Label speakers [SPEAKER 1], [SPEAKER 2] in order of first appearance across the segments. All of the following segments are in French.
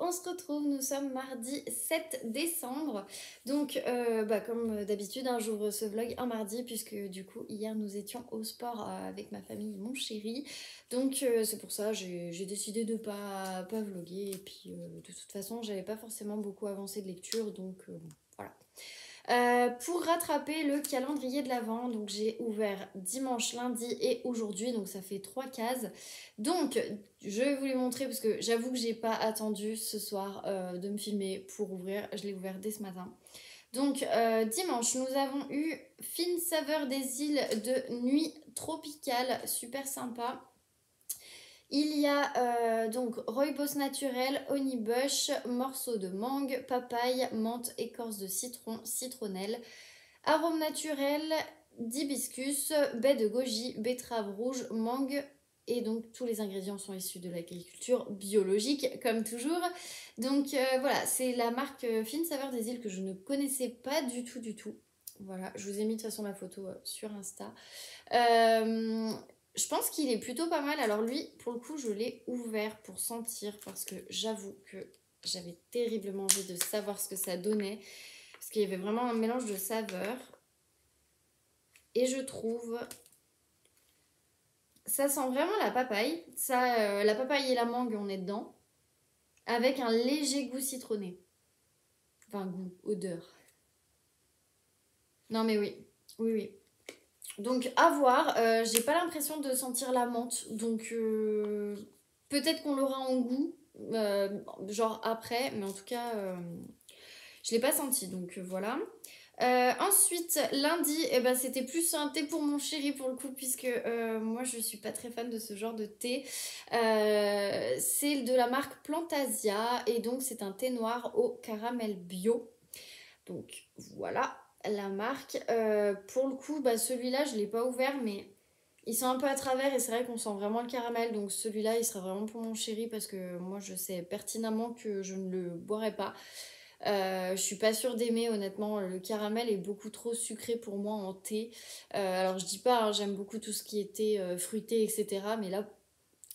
[SPEAKER 1] on se retrouve, nous sommes mardi 7 décembre. Donc, comme d'habitude, hein, j'ouvre ce vlog un mardi, puisque du coup, hier, nous étions au sport avec ma famille et mon chéri. Donc, c'est pour ça, j'ai décidé de pas vlogger. Et puis, de toute façon, j'avais pas forcément beaucoup avancé de lecture, donc bon, voilà. Pour rattraper le calendrier de l'Avent, donc j'ai ouvert dimanche, lundi et aujourd'hui, donc ça fait 3 cases. Donc je vais vous les montrer parce que j'avoue que j'ai pas attendu ce soir de me filmer pour ouvrir, je l'ai ouvert dès ce matin. Donc dimanche, nous avons eu Fine saveur des îles de nuit tropicale, super sympa. Il y a donc rooibos naturel, honeybush, morceaux de mangue, papaye, menthe, écorce de citron, citronnelle, arôme naturel, d'hibiscus, baie de goji, betterave rouge, mangue. Et donc tous les ingrédients sont issus de l'agriculture biologique, comme toujours. Donc voilà, c'est la marque Fine Saveur des Îles que je ne connaissais pas du tout. Voilà, je vous ai mis de toute façon la photo sur Insta. Je pense qu'il est plutôt pas mal. Alors lui, pour le coup, je l'ai ouvert pour sentir parce que j'avoue que j'avais terriblement envie de savoir ce que ça donnait. Parce qu'il y avait vraiment un mélange de saveurs. Et je trouve... Ça sent vraiment la papaye. La papaye et la mangue, on est dedans. Avec un léger goût citronné. Enfin, goût, odeur. Non mais oui, oui. Donc à voir, j'ai pas l'impression de sentir la menthe, donc peut-être qu'on l'aura en goût, genre après, mais en tout cas je l'ai pas senti, donc voilà. Ensuite, lundi, c'était plus un thé pour mon chéri pour le coup, puisque moi je suis pas très fan de ce genre de thé. C'est de la marque Plantasia, et donc c'est un thé noir au caramel bio. Donc voilà la marque. Pour le coup, celui-là, je ne l'ai pas ouvert, mais il sent un peu à travers et c'est vrai qu'on sent vraiment le caramel. Donc celui-là, il sera vraiment pour mon chéri parce que moi, je sais pertinemment que je ne le boirai pas. Je suis pas sûre d'aimer, honnêtement. Le caramel est beaucoup trop sucré pour moi en thé. Alors, je dis pas, hein, j'aime beaucoup tout ce qui était fruité, etc. Mais là,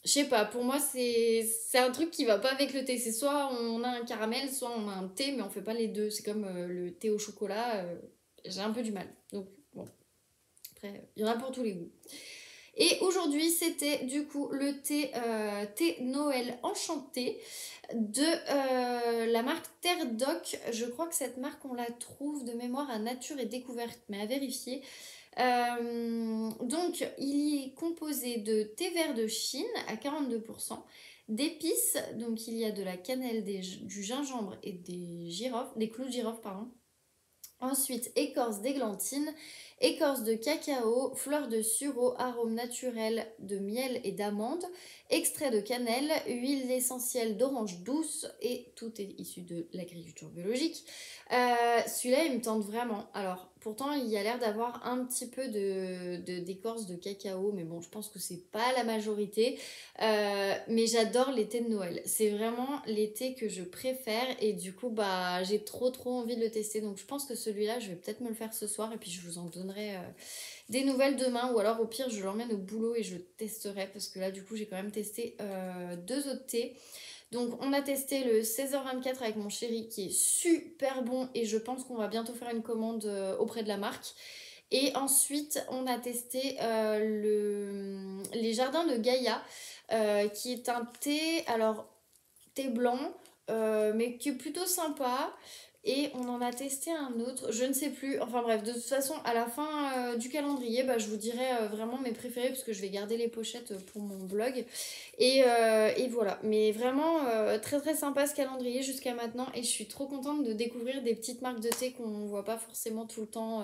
[SPEAKER 1] je sais pas, pour moi, c'est un truc qui va pas avec le thé. C'est soit on a un caramel, soit on a un thé, mais on fait pas les deux. C'est comme le thé au chocolat. J'ai un peu du mal. Donc, bon, après, il y en a pour tous les goûts. Et aujourd'hui, c'était du coup le thé Noël enchanté de la marque Terre Doc. Je crois que cette marque, on la trouve de mémoire à Nature et Découverte, mais à vérifier. Donc, il est composé de thé vert de Chine à 42%, d'épices, donc il y a de la cannelle, du gingembre et des clous de girofle, pardon. Ensuite, écorce d'églantine, écorce de cacao, fleurs de sureau, arôme naturel de miel et d'amande, extrait de cannelle, huile essentielle d'orange douce et tout est issu de l'agriculture biologique. Celui-là, il me tente vraiment. Alors, pourtant, il y a l'air d'avoir un petit peu d'écorce de cacao, mais bon, je pense que c'est pas la majorité. Mais j'adore les thés de Noël. C'est vraiment les thés que je préfère et du coup, j'ai trop envie de le tester. Donc, je pense que celui-là, je vais peut-être me le faire ce soir et puis je vous en donnerai des nouvelles demain ou alors au pire, je l'emmène au boulot et je testerai parce que là, du coup, j'ai quand même testé 2 autres thés. Donc on a testé le 16h24 avec mon chéri qui est super bon et je pense qu'on va bientôt faire une commande auprès de la marque. Et ensuite on a testé les jardins de Gaïa qui est un thé, alors thé blanc mais qui est plutôt sympa. Et on en a testé un autre, je ne sais plus. Enfin bref, de toute façon, à la fin du calendrier, je vous dirai vraiment mes préférés parce que je vais garder les pochettes pour mon blog. Et voilà. Mais vraiment très sympa ce calendrier jusqu'à maintenant. Et je suis trop contente de découvrir des petites marques de thé qu'on ne voit pas forcément tout le temps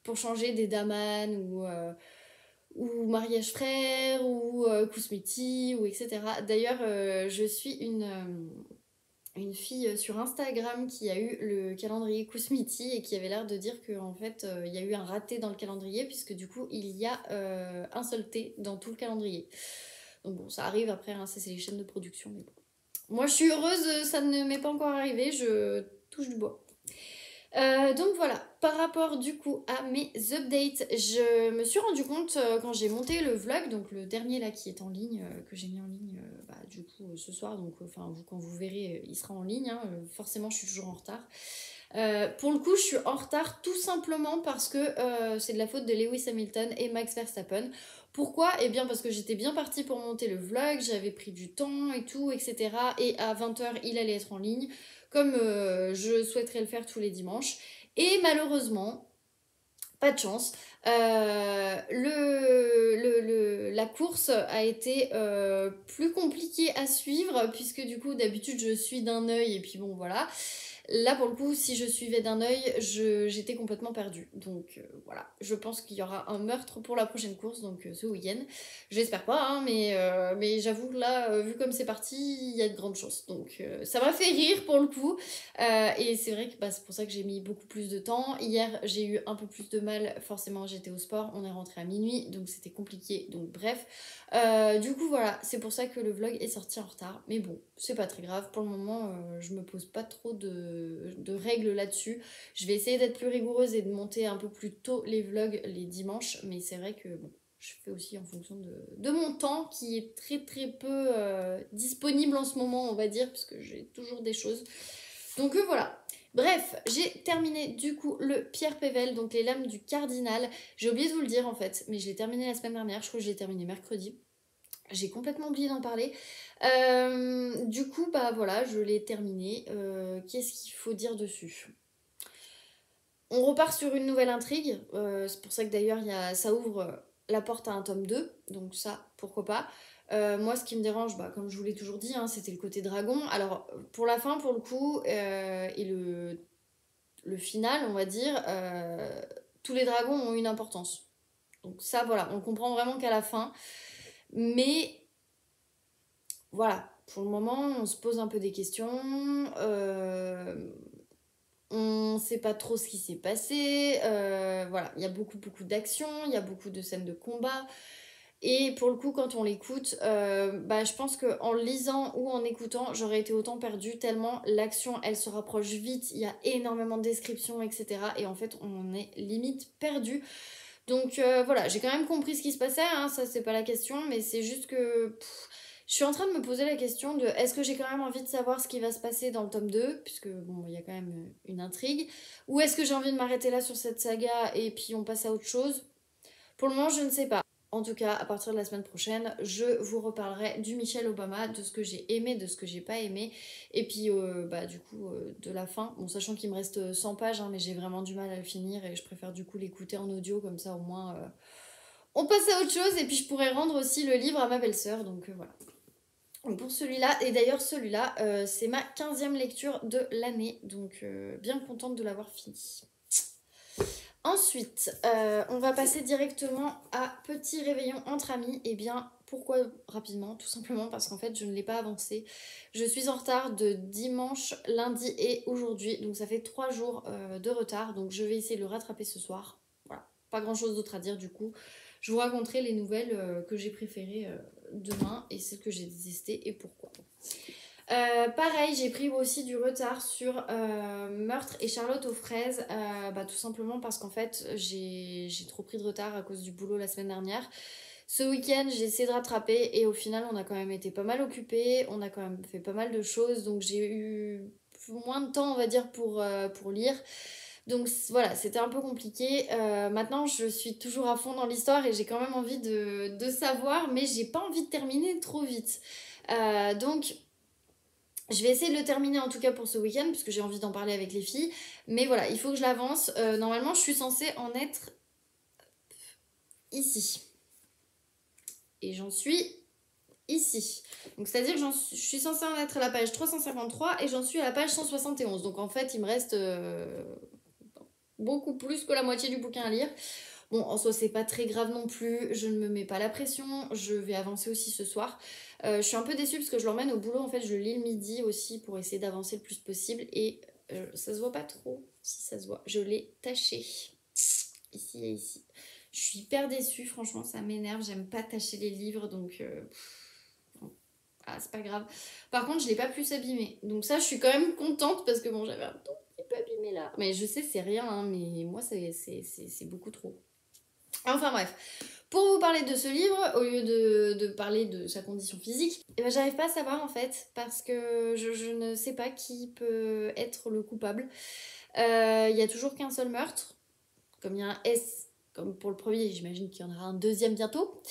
[SPEAKER 1] pour changer des Daman ou Mariage Frère ou Kousmeti ou etc. D'ailleurs, je suis une fille sur Instagram qui a eu le calendrier Kousmiti et qui avait l'air de dire qu'en fait il y a eu un raté dans le calendrier puisque du coup il y a un seul thé dans tout le calendrier. Donc bon, ça arrive après, hein, c'est les chaînes de production, mais bon. Moi je suis heureuse, ça ne m'est pas encore arrivé, je touche du bois. Donc voilà, par rapport du coup à mes updates, je me suis rendu compte quand j'ai monté le vlog, donc le dernier là qui est en ligne, que j'ai mis en ligne du coup ce soir, donc enfin quand vous verrez, il sera en ligne, hein, forcément je suis toujours en retard. Pour le coup, je suis en retard tout simplement parce que c'est de la faute de Lewis Hamilton et Max Verstappen. Pourquoi? Eh bien parce que j'étais bien partie pour monter le vlog, j'avais pris du temps et tout, etc. Et à 20h, il allait être en ligne, comme je souhaiterais le faire tous les dimanches. Et malheureusement, pas de chance, la course a été plus compliquée à suivre, puisque du coup d'habitude je suis d'un œil et puis bon voilà. Là, pour le coup, si je suivais d'un œil, j'étais complètement perdue. Donc voilà, je pense qu'il y aura un meurtre pour la prochaine course, donc ce week-end. J'espère pas, hein, mais j'avoue que là, vu comme c'est parti, il y a de grandes chances. Donc ça m'a fait rire pour le coup. Et c'est vrai que bah, c'est pour ça que j'ai mis beaucoup plus de temps. Hier, j'ai eu un peu plus de mal. Forcément, j'étais au sport, on est rentré à minuit, donc c'était compliqué. Donc bref. Du coup, voilà, c'est pour ça que le vlog est sorti en retard. Mais bon, c'est pas très grave. Pour le moment, je me pose pas trop de règles là-dessus. Je vais essayer d'être plus rigoureuse et de monter un peu plus tôt les vlogs les dimanches. Mais c'est vrai que bon, je fais aussi en fonction de mon temps qui est très très peu disponible en ce moment, on va dire, parce que j'ai toujours des choses. Donc voilà. Bref, j'ai terminé du coup le Pierre Pével, donc les lames du cardinal. J'ai oublié de vous le dire en fait, mais je l'ai terminé la semaine dernière, je crois que je l'ai terminé mercredi. J'ai complètement oublié d'en parler. Du coup, bah voilà, je l'ai terminé. Qu'est-ce qu'il faut dire dessus? On repart sur une nouvelle intrigue. C'est pour ça que d'ailleurs ça ouvre la porte à un tome 2. Donc ça, pourquoi pas. Moi, ce qui me dérange, bah, comme je vous l'ai toujours dit, hein, c'était le côté dragon. Alors, pour la fin, pour le coup, et le final, on va dire, tous les dragons ont une importance. Donc ça, voilà, on comprend vraiment qu'à la fin. Mais voilà, pour le moment, on se pose un peu des questions. On sait pas trop ce qui s'est passé. Voilà, il y a beaucoup, beaucoup d'actions, il y a beaucoup de scènes de combat. Et pour le coup, quand on l'écoute, bah, je pense qu'en lisant ou en écoutant, j'aurais été autant perdue tellement l'action, elle se rapproche vite, il y a énormément de descriptions, etc. Et en fait, on est limite perdu. Donc voilà, j'ai quand même compris ce qui se passait, hein, ça c'est pas la question, mais c'est juste que je suis en train de me poser la question de est-ce que j'ai quand même envie de savoir ce qui va se passer dans le tome 2, puisque bon, il y a quand même une intrigue, ou est-ce que j'ai envie de m'arrêter là sur cette saga et puis on passe à autre chose? Pour le moment, je ne sais pas. En tout cas, à partir de la semaine prochaine, je vous reparlerai du Michelle Obama, de ce que j'ai aimé, de ce que j'ai pas aimé, et puis bah, du coup de la fin. Bon, sachant qu'il me reste 100 pages, hein, mais j'ai vraiment du mal à le finir et je préfère du coup l'écouter en audio, comme ça au moins on passe à autre chose, et puis je pourrais rendre aussi le livre à ma belle-sœur, donc voilà. Donc pour celui-là, et d'ailleurs celui-là, c'est ma 15e lecture de l'année, donc bien contente de l'avoir fini. Ensuite, on va passer directement à petit réveillon entre amis. Et bien, pourquoi rapidement? Tout simplement parce qu'en fait, je ne l'ai pas avancé. Je suis en retard de dimanche, lundi et aujourd'hui. Donc ça fait 3 jours de retard. Donc je vais essayer de le rattraper ce soir. Voilà, pas grand-chose d'autre à dire du coup. Je vous raconterai les nouvelles que j'ai préférées demain et celles que j'ai détestées et pourquoi. Pareil, j'ai pris aussi du retard sur Meurtre et Charlotte aux fraises, bah, tout simplement parce qu'en fait j'ai trop pris de retard à cause du boulot la semaine dernière. Ce week-end j'ai essayé de rattraper et au final on a quand même été pas mal occupés, on a quand même fait pas mal de choses, donc j'ai eu moins de temps on va dire pour lire. Donc voilà, c'était un peu compliqué. Maintenant, je suis toujours à fond dans l'histoire et j'ai quand même envie de savoir, mais j'ai pas envie de terminer trop vite. Donc je vais essayer de le terminer en tout cas pour ce week-end, parce que j'ai envie d'en parler avec les filles. Mais voilà, il faut que je l'avance. Normalement, je suis censée en être ici. Et j'en suis ici. Donc c'est-à-dire que je suis censée en être à la page 353 et j'en suis à la page 171. Donc en fait, il me reste beaucoup plus que la moitié du bouquin à lire. Bon, en soi, c'est pas très grave non plus. Je ne me mets pas la pression. Je vais avancer aussi ce soir. Je suis un peu déçue parce que je l'emmène au boulot. En fait, je lis le midi aussi pour essayer d'avancer le plus possible. Et ça se voit pas trop. Si ça se voit, je l'ai taché. Ici et ici. Je suis hyper déçue. Franchement, ça m'énerve. J'aime pas tacher les livres. Donc, ah, c'est pas grave. Par contre, je l'ai pas plus abîmé. Donc, ça, je suis quand même contente parce que bon, j'avais un tout petit peu abîmé là $100. Mais je sais, c'est rien, hein, mais moi, c'est beaucoup trop. Enfin bref, pour vous parler de ce livre, au lieu de parler de sa condition physique, eh ben, j'arrive pas à savoir en fait, parce que je ne sais pas qui peut être le coupable. Il y a toujours qu'un seul meurtre, comme il y a un S, comme pour le premier, j'imagine qu'il y en aura un deuxième bientôt.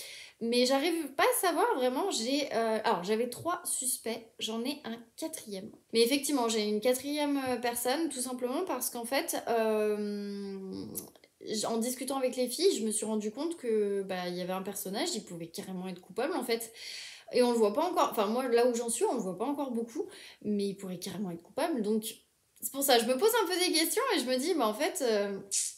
[SPEAKER 1] Mais j'arrive pas à savoir vraiment, alors j'avais 3 suspects, j'en ai un 4e. Mais effectivement, j'ai une 4e personne, tout simplement parce qu'en fait, en discutant avec les filles, je me suis rendu compte que bah, il y avait un personnage, il pouvait carrément être coupable en fait. Et on le voit pas encore, enfin moi là où j'en suis, on le voit pas encore beaucoup, mais il pourrait carrément être coupable, donc c'est pour ça, je me pose un peu des questions et je me dis, bah en fait,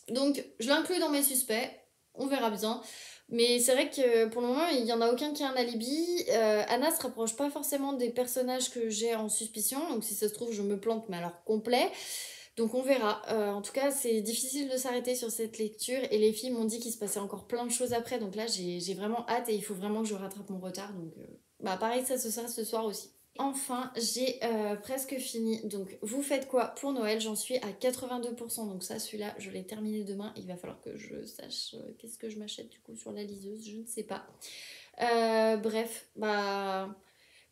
[SPEAKER 1] donc je l'inclus dans mes suspects, on verra bien. Mais c'est vrai que pour le moment, il n'y en a aucun qui a un alibi. Anna se rapproche pas forcément des personnages que j'ai en suspicion, donc si ça se trouve, je me plante, mais alors complet. Donc on verra. En tout cas, c'est difficile de s'arrêter sur cette lecture et les filles m'ont dit qu'il se passait encore plein de choses après, donc là j'ai vraiment hâte et il faut vraiment que je rattrape mon retard. Donc bah pareil, ça se sera ce soir aussi. Enfin, j'ai presque fini. Donc, vous faites quoi pour Noël? J'en suis à 82%. Donc ça, celui-là, je l'ai terminé demain. Il va falloir que je sache qu'est-ce que je m'achète du coup sur la liseuse. Je ne sais pas. Bref, bah...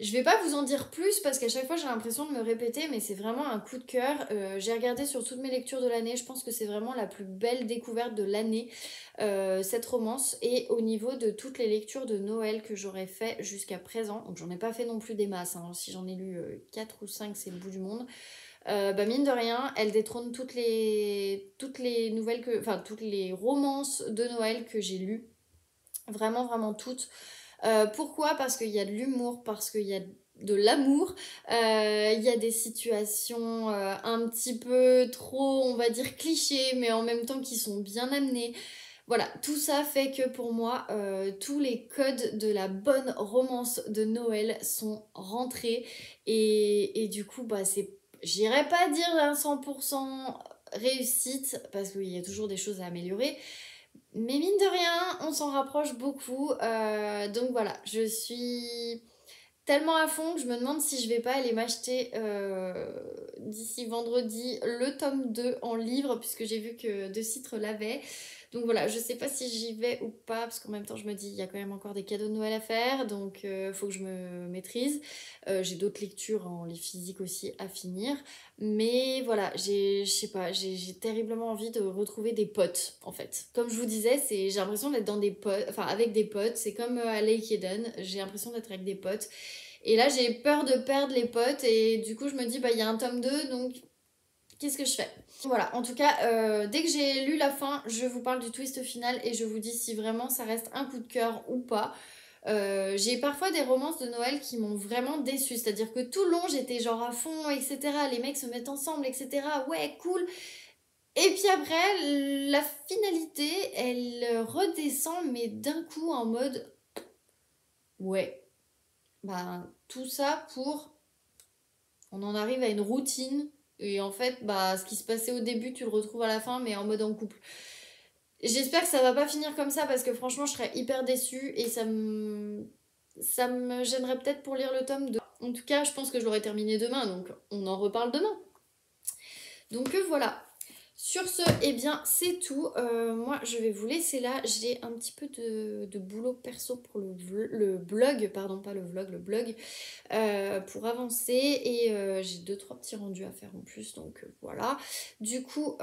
[SPEAKER 1] Je vais pas vous en dire plus parce qu'à chaque fois j'ai l'impression de me répéter, mais c'est vraiment un coup de cœur. J'ai regardé sur toutes mes lectures de l'année, je pense que c'est vraiment la plus belle découverte de l'année, cette romance. Et au niveau de toutes les lectures de Noël que j'aurais fait jusqu'à présent, donc j'en ai pas fait non plus des masses, hein, si j'en ai lu 4 ou 5 c'est le bout du monde. Bah mine de rien, elle détrône toutes les nouvelles enfin toutes les romances de Noël que j'ai lues. Vraiment, vraiment toutes. Pourquoi? Parce qu'il y a de l'humour, parce qu'il y a de l'amour, il y a des situations un petit peu trop, on va dire, clichés, mais en même temps qui sont bien amenées. Voilà, tout ça fait que pour moi, tous les codes de la bonne romance de Noël sont rentrés. Et du coup, bah, j'irais pas dire un 100% réussite, parce qu'il y a toujours des choses à améliorer. Mais mine de rien, on s'en rapproche beaucoup. Donc voilà, je suis tellement à fond que je me demande si je vais pas aller m'acheter d'ici vendredi le tome 2 en livre, puisque j'ai vu que De Citre l'avait. Donc voilà, je sais pas si j'y vais ou pas, parce qu'en même temps je me dis il y a quand même encore des cadeaux de Noël à faire, donc faut que je me maîtrise. J'ai d'autres lectures en livre physique aussi à finir. Mais voilà, je sais pas, j'ai terriblement envie de retrouver des potes en fait. Comme je vous disais, j'ai l'impression d'être dans des potes, enfin avec des potes, c'est comme à Lake Eden, j'ai l'impression d'être avec des potes. Et là j'ai peur de perdre les potes et du coup je me dis bah il y a un tome 2 donc qu'est-ce que je fais? Voilà, en tout cas, dès que j'ai lu la fin, je vous parle du twist final et je vous dis si vraiment ça reste un coup de cœur ou pas. J'ai parfois des romances de Noël qui m'ont vraiment déçue, c'est-à-dire que tout le long j'étais genre à fond, etc. Les mecs se mettent ensemble, etc. Ouais, cool. Et puis après, la finalité, elle redescend, mais d'un coup en mode ouais, bah tout ça pour. On en arrive à une routine. Et en fait, bah, ce qui se passait au début, tu le retrouves à la fin, mais en mode en couple. J'espère que ça va pas finir comme ça parce que franchement, je serais hyper déçue et ça me gênerait peut-être pour lire le tome 2. En tout cas, je pense que je l'aurai terminé demain, donc on en reparle demain. Donc voilà. Sur ce, eh bien, c'est tout. Moi, je vais vous laisser là. J'ai un petit peu de boulot perso pour le blog, pardon, pas le vlog, le blog, pour avancer. Et j'ai 2-3 petits rendus à faire en plus, donc voilà. Du coup,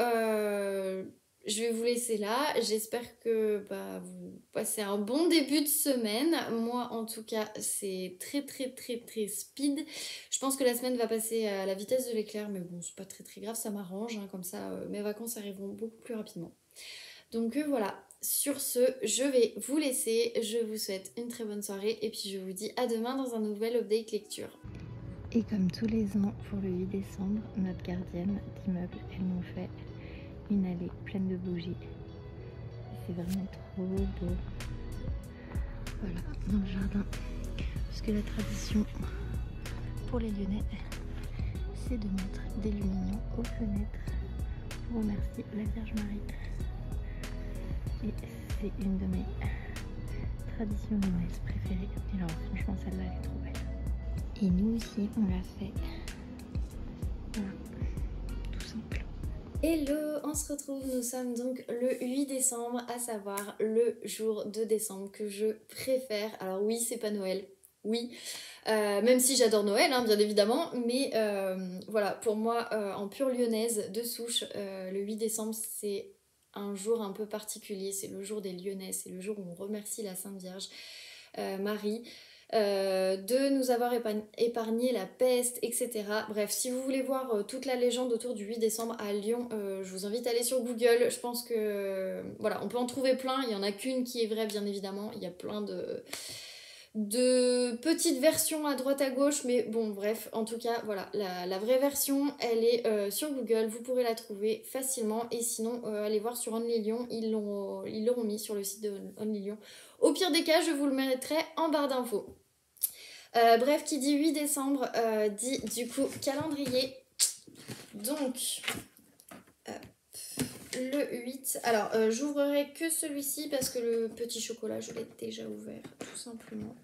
[SPEAKER 1] je vais vous laisser là. J'espère que bah, vous passez un bon début de semaine. Moi, en tout cas, c'est très, très, très, très speed. Je pense que la semaine va passer à la vitesse de l'éclair, mais bon, c'est pas très très grave, ça m'arrange, hein, comme ça mes vacances arriveront beaucoup plus rapidement. Donc voilà, sur ce, je vais vous laisser, je vous souhaite une très bonne soirée et puis je vous dis à demain dans un nouvel update lecture.
[SPEAKER 2] Et comme tous les ans, pour le 8 décembre, notre gardienne d'immeuble, elle nous fait une allée pleine de bougies. C'est vraiment trop beau. Voilà, dans le jardin. Parce que la tradition pour les Lyonnais, c'est de mettre des lumignons aux fenêtres pour remercier la Vierge Marie. Et c'est une de mes traditions lyonnaises préférées. Et alors franchement celle-là elle est trop belle. Et nous aussi on l'a fait. Voilà, tout simple.
[SPEAKER 1] Hello, on se retrouve, nous sommes donc le 8 décembre, à savoir le jour de décembre que je préfère. Alors oui, c'est pas Noël, oui, même si j'adore Noël, hein, bien évidemment, mais voilà, pour moi, en pure lyonnaise de souche, le 8 décembre, c'est un jour un peu particulier, c'est le jour des Lyonnais, c'est le jour où on remercie la Sainte Vierge Marie. De nous avoir épargné la peste, etc. Bref, si vous voulez voir toute la légende autour du 8 décembre à Lyon, je vous invite à aller sur Google. Je pense que voilà, on peut en trouver plein. Il n'y en a qu'une qui est vraie, bien évidemment. Il y a plein de petites versions à droite à gauche, mais bon, bref, en tout cas, voilà, la vraie version, elle est sur Google. Vous pourrez la trouver facilement. Et sinon, allez voir sur Only Lyon. Ils l'auront mis sur le site de Only Lyon. Au pire des cas, je vous le mettrai en barre d'infos. Bref, qui dit 8 décembre dit du coup calendrier. Donc, le 8. Alors, j'ouvrirai que celui-ci parce que le petit chocolat, je l'ai déjà ouvert, tout simplement.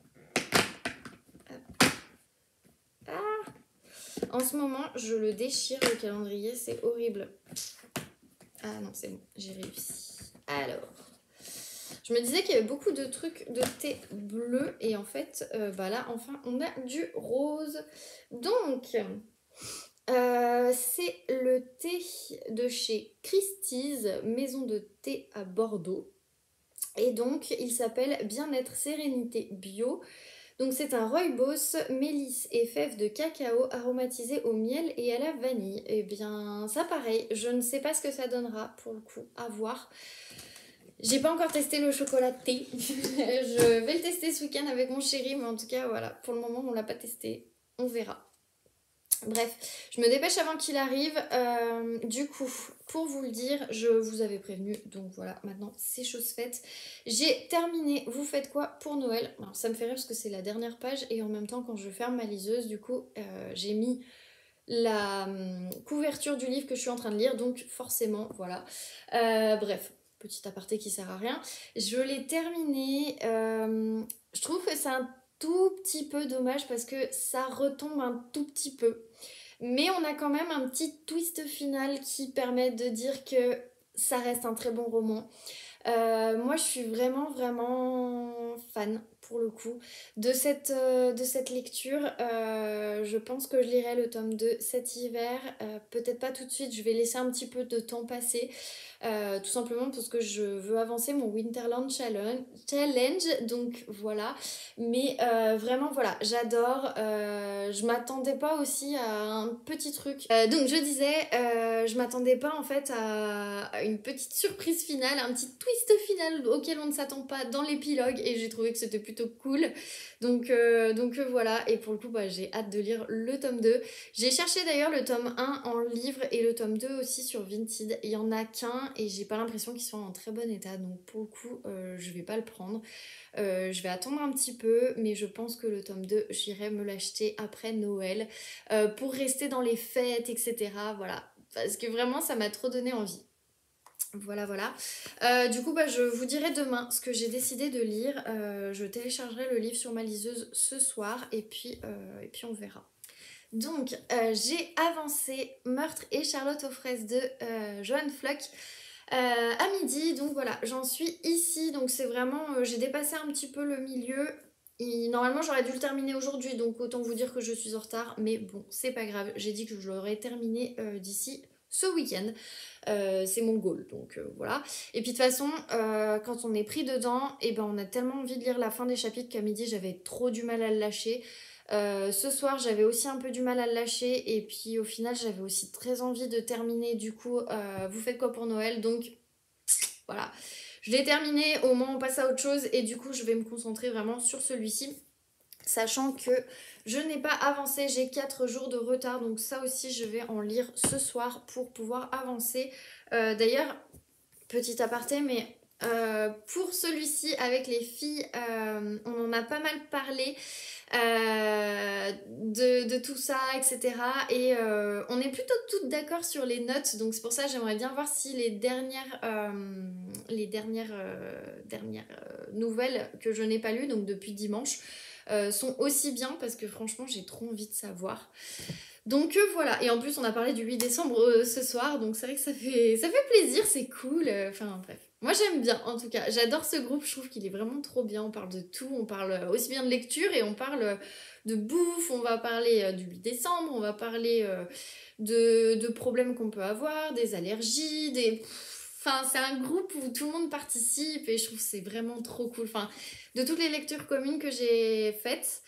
[SPEAKER 1] Ah, en ce moment, je le déchire, le calendrier, c'est horrible. Ah non, c'est bon, j'ai réussi. Alors, je me disais qu'il y avait beaucoup de trucs de thé bleu et en fait, bah là, enfin, on a du rose. Donc, c'est le thé de chez Christie's, maison de thé à Bordeaux. Et donc, il s'appelle Bien-être Sérénité Bio. Donc, c'est un rooibos, mélisse et fèves de cacao aromatisé au miel et à la vanille. Et bien, ça pareil, je ne sais pas ce que ça donnera pour le coup, à voir. J'ai pas encore testé le chocolat de thé. Je vais le tester ce week-end avec mon chéri, mais en tout cas, voilà, pour le moment, on l'a pas testé. On verra. Bref, je me dépêche avant qu'il arrive. Du coup, pour vous le dire, je vous avais prévenu, donc voilà, maintenant c'est chose faite. J'ai terminé. Vous faites quoi pour Noël? Alors, ça me fait rire parce que c'est la dernière page et en même temps, quand je ferme ma liseuse, du coup, j'ai mis la couverture du livre que je suis en train de lire, donc forcément, voilà. Bref, petit aparté qui sert à rien. Je l'ai terminé. Je trouve que c'est un tout petit peu dommage parce que ça retombe un tout petit peu. Mais on a quand même un petit twist final qui permet de dire que ça reste un très bon roman. Moi, je suis vraiment, vraiment fan, pour le coup, de cette lecture. Je pense que je lirai le tome 2 cet hiver. Peut-être pas tout de suite, je vais laisser un petit peu de temps passer. Tout simplement parce que je veux avancer mon Winterland Challenge. Donc voilà. Mais vraiment, voilà, j'adore. Je m'attendais pas aussi à un petit truc. Donc je disais, je m'attendais pas en fait à une petite surprise finale, un petit twist final auquel on ne s'attend pas dans l'épilogue et j'ai trouvé que c'était plutôt cool. Donc voilà, et pour le coup bah, j'ai hâte de lire le tome 2. J'ai cherché d'ailleurs le tome 1 en livre et le tome 2 aussi sur Vinted. Il y en a qu'un et j'ai pas l'impression qu'ils soient en très bon état, donc pour le coup je vais pas le prendre. Je vais attendre un petit peu, mais je pense que le tome 2, j'irai me l'acheter après Noël pour rester dans les fêtes, etc. Voilà, parce que vraiment, ça m'a trop donné envie. Voilà, voilà. Du coup, bah, je vous dirai demain ce que j'ai décidé de lire. Je téléchargerai le livre sur ma liseuse ce soir et puis on verra. Donc, j'ai avancé Meurtre et Charlotte aux fraises de Joanne Flock. À midi, donc voilà, j'en suis ici, donc c'est vraiment, j'ai dépassé un petit peu le milieu, et normalement j'aurais dû le terminer aujourd'hui, donc autant vous dire que je suis en retard, mais bon, c'est pas grave, j'ai dit que je l'aurais terminé d'ici ce week-end, c'est mon goal, donc voilà. Et puis de toute façon, quand on est pris dedans, et ben on a tellement envie de lire la fin des chapitres qu'à midi j'avais trop du mal à le lâcher. Ce soir j'avais aussi un peu du mal à le lâcher et puis au final j'avais aussi très envie de terminer du coup Vous faites quoi pour Noël, donc voilà, je l'ai terminé, au moins on passe à autre chose et du coup je vais me concentrer vraiment sur celui-ci, sachant que je n'ai pas avancé, j'ai 4 jours de retard, donc ça aussi je vais en lire ce soir pour pouvoir avancer. D'ailleurs, petit aparté, mais pour celui-ci avec les filles, on en a pas mal parlé de tout ça, etc. Et on est plutôt toutes d'accord sur les notes, donc c'est pour ça que j'aimerais bien voir si les dernières nouvelles que je n'ai pas lues, donc depuis dimanche, sont aussi bien, parce que franchement j'ai trop envie de savoir. Donc voilà, et en plus on a parlé du 8 décembre ce soir, donc c'est vrai que ça fait plaisir, c'est cool, enfin bref. Moi j'aime bien en tout cas, j'adore ce groupe, je trouve qu'il est vraiment trop bien, on parle de tout, on parle aussi bien de lecture et on parle de bouffe, on va parler du 8 décembre, on va parler de problèmes qu'on peut avoir, des allergies, des... Enfin, c'est un groupe où tout le monde participe et je trouve que c'est vraiment trop cool. Enfin, de toutes les lectures communes que j'ai faites,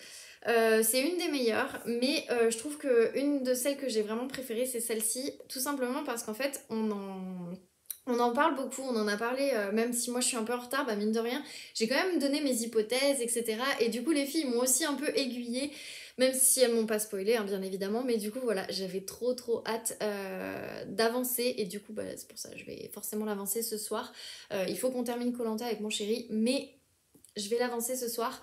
[SPEAKER 1] c'est une des meilleures, mais je trouve que une de celles que j'ai vraiment préférées, c'est celle-ci, tout simplement parce qu'en fait, on en parle beaucoup, on en a parlé, même si moi je suis un peu en retard, bah mine de rien, j'ai quand même donné mes hypothèses, etc. Et du coup, les filles m'ont aussi un peu aiguillée, même si elles m'ont pas spoilé, hein, bien évidemment. Mais du coup, voilà, j'avais trop hâte d'avancer. Et du coup, bah, c'est pour ça, je vais forcément l'avancer ce soir. Il faut qu'on termine koh avec mon chéri, mais je vais l'avancer ce soir.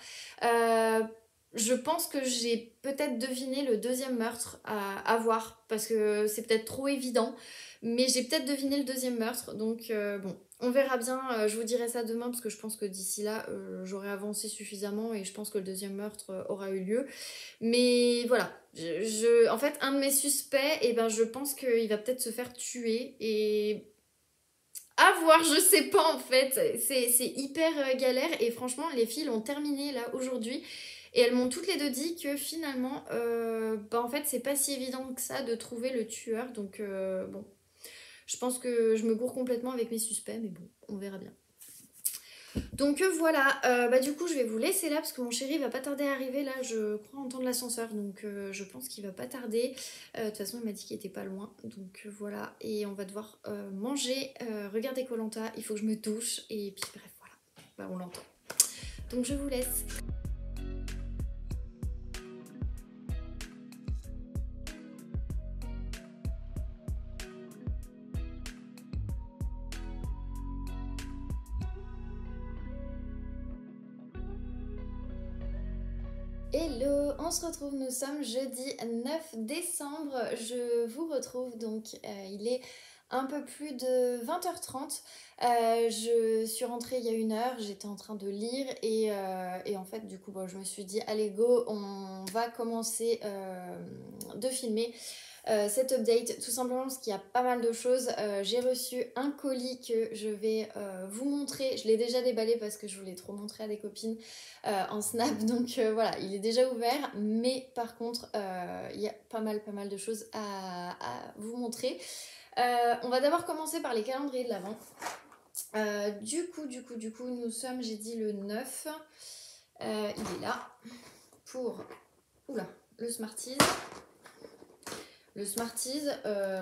[SPEAKER 1] Je pense que j'ai peut-être deviné le deuxième meurtre à voir, parce que c'est peut-être trop évident, mais j'ai peut-être deviné le deuxième meurtre, donc bon, on verra bien, je vous dirai ça demain, parce que je pense que d'ici là, j'aurai avancé suffisamment, et je pense que le deuxième meurtre aura eu lieu, mais voilà, en fait, un de mes suspects, et ben, je pense qu'il va peut-être se faire tuer, et... À voir, je sais pas en fait, c'est hyper galère et franchement les filles l'ont terminé là aujourd'hui et elles m'ont toutes les deux dit que finalement bah en fait c'est pas si évident que ça de trouver le tueur donc bon je pense que je me gourre complètement avec mes suspects mais bon on verra bien. Donc voilà, bah du coup je vais vous laisser là parce que mon chéri va pas tarder à arriver là, je crois entendre l'ascenseur donc je pense qu'il va pas tarder. De toute façon il m'a dit qu'il était pas loin donc voilà et on va devoir manger, regarder koh, il faut que je me douche et puis bref voilà, bah, on l'entend. Donc je vous laisse. Hello, on se retrouve, nous sommes jeudi 9 décembre, je vous retrouve donc, il est un peu plus de 20h30, je suis rentrée il y a 1 heure, j'étais en train de lire et en fait du coup bon, je me suis dit allez go, on va commencer de filmer. Cet update, tout simplement parce qu'il y a pas mal de choses. J'ai reçu un colis que je vais vous montrer. Je l'ai déjà déballé parce que je voulais trop montrer à des copines en snap. Donc voilà, il est déjà ouvert. Mais par contre, il y a pas mal de choses à vous montrer. On va d'abord commencer par les calendriers de l'Avent. Du coup, nous sommes, j'ai dit le 9. Il est là pour... Oula, le Smarties. Le Smarties,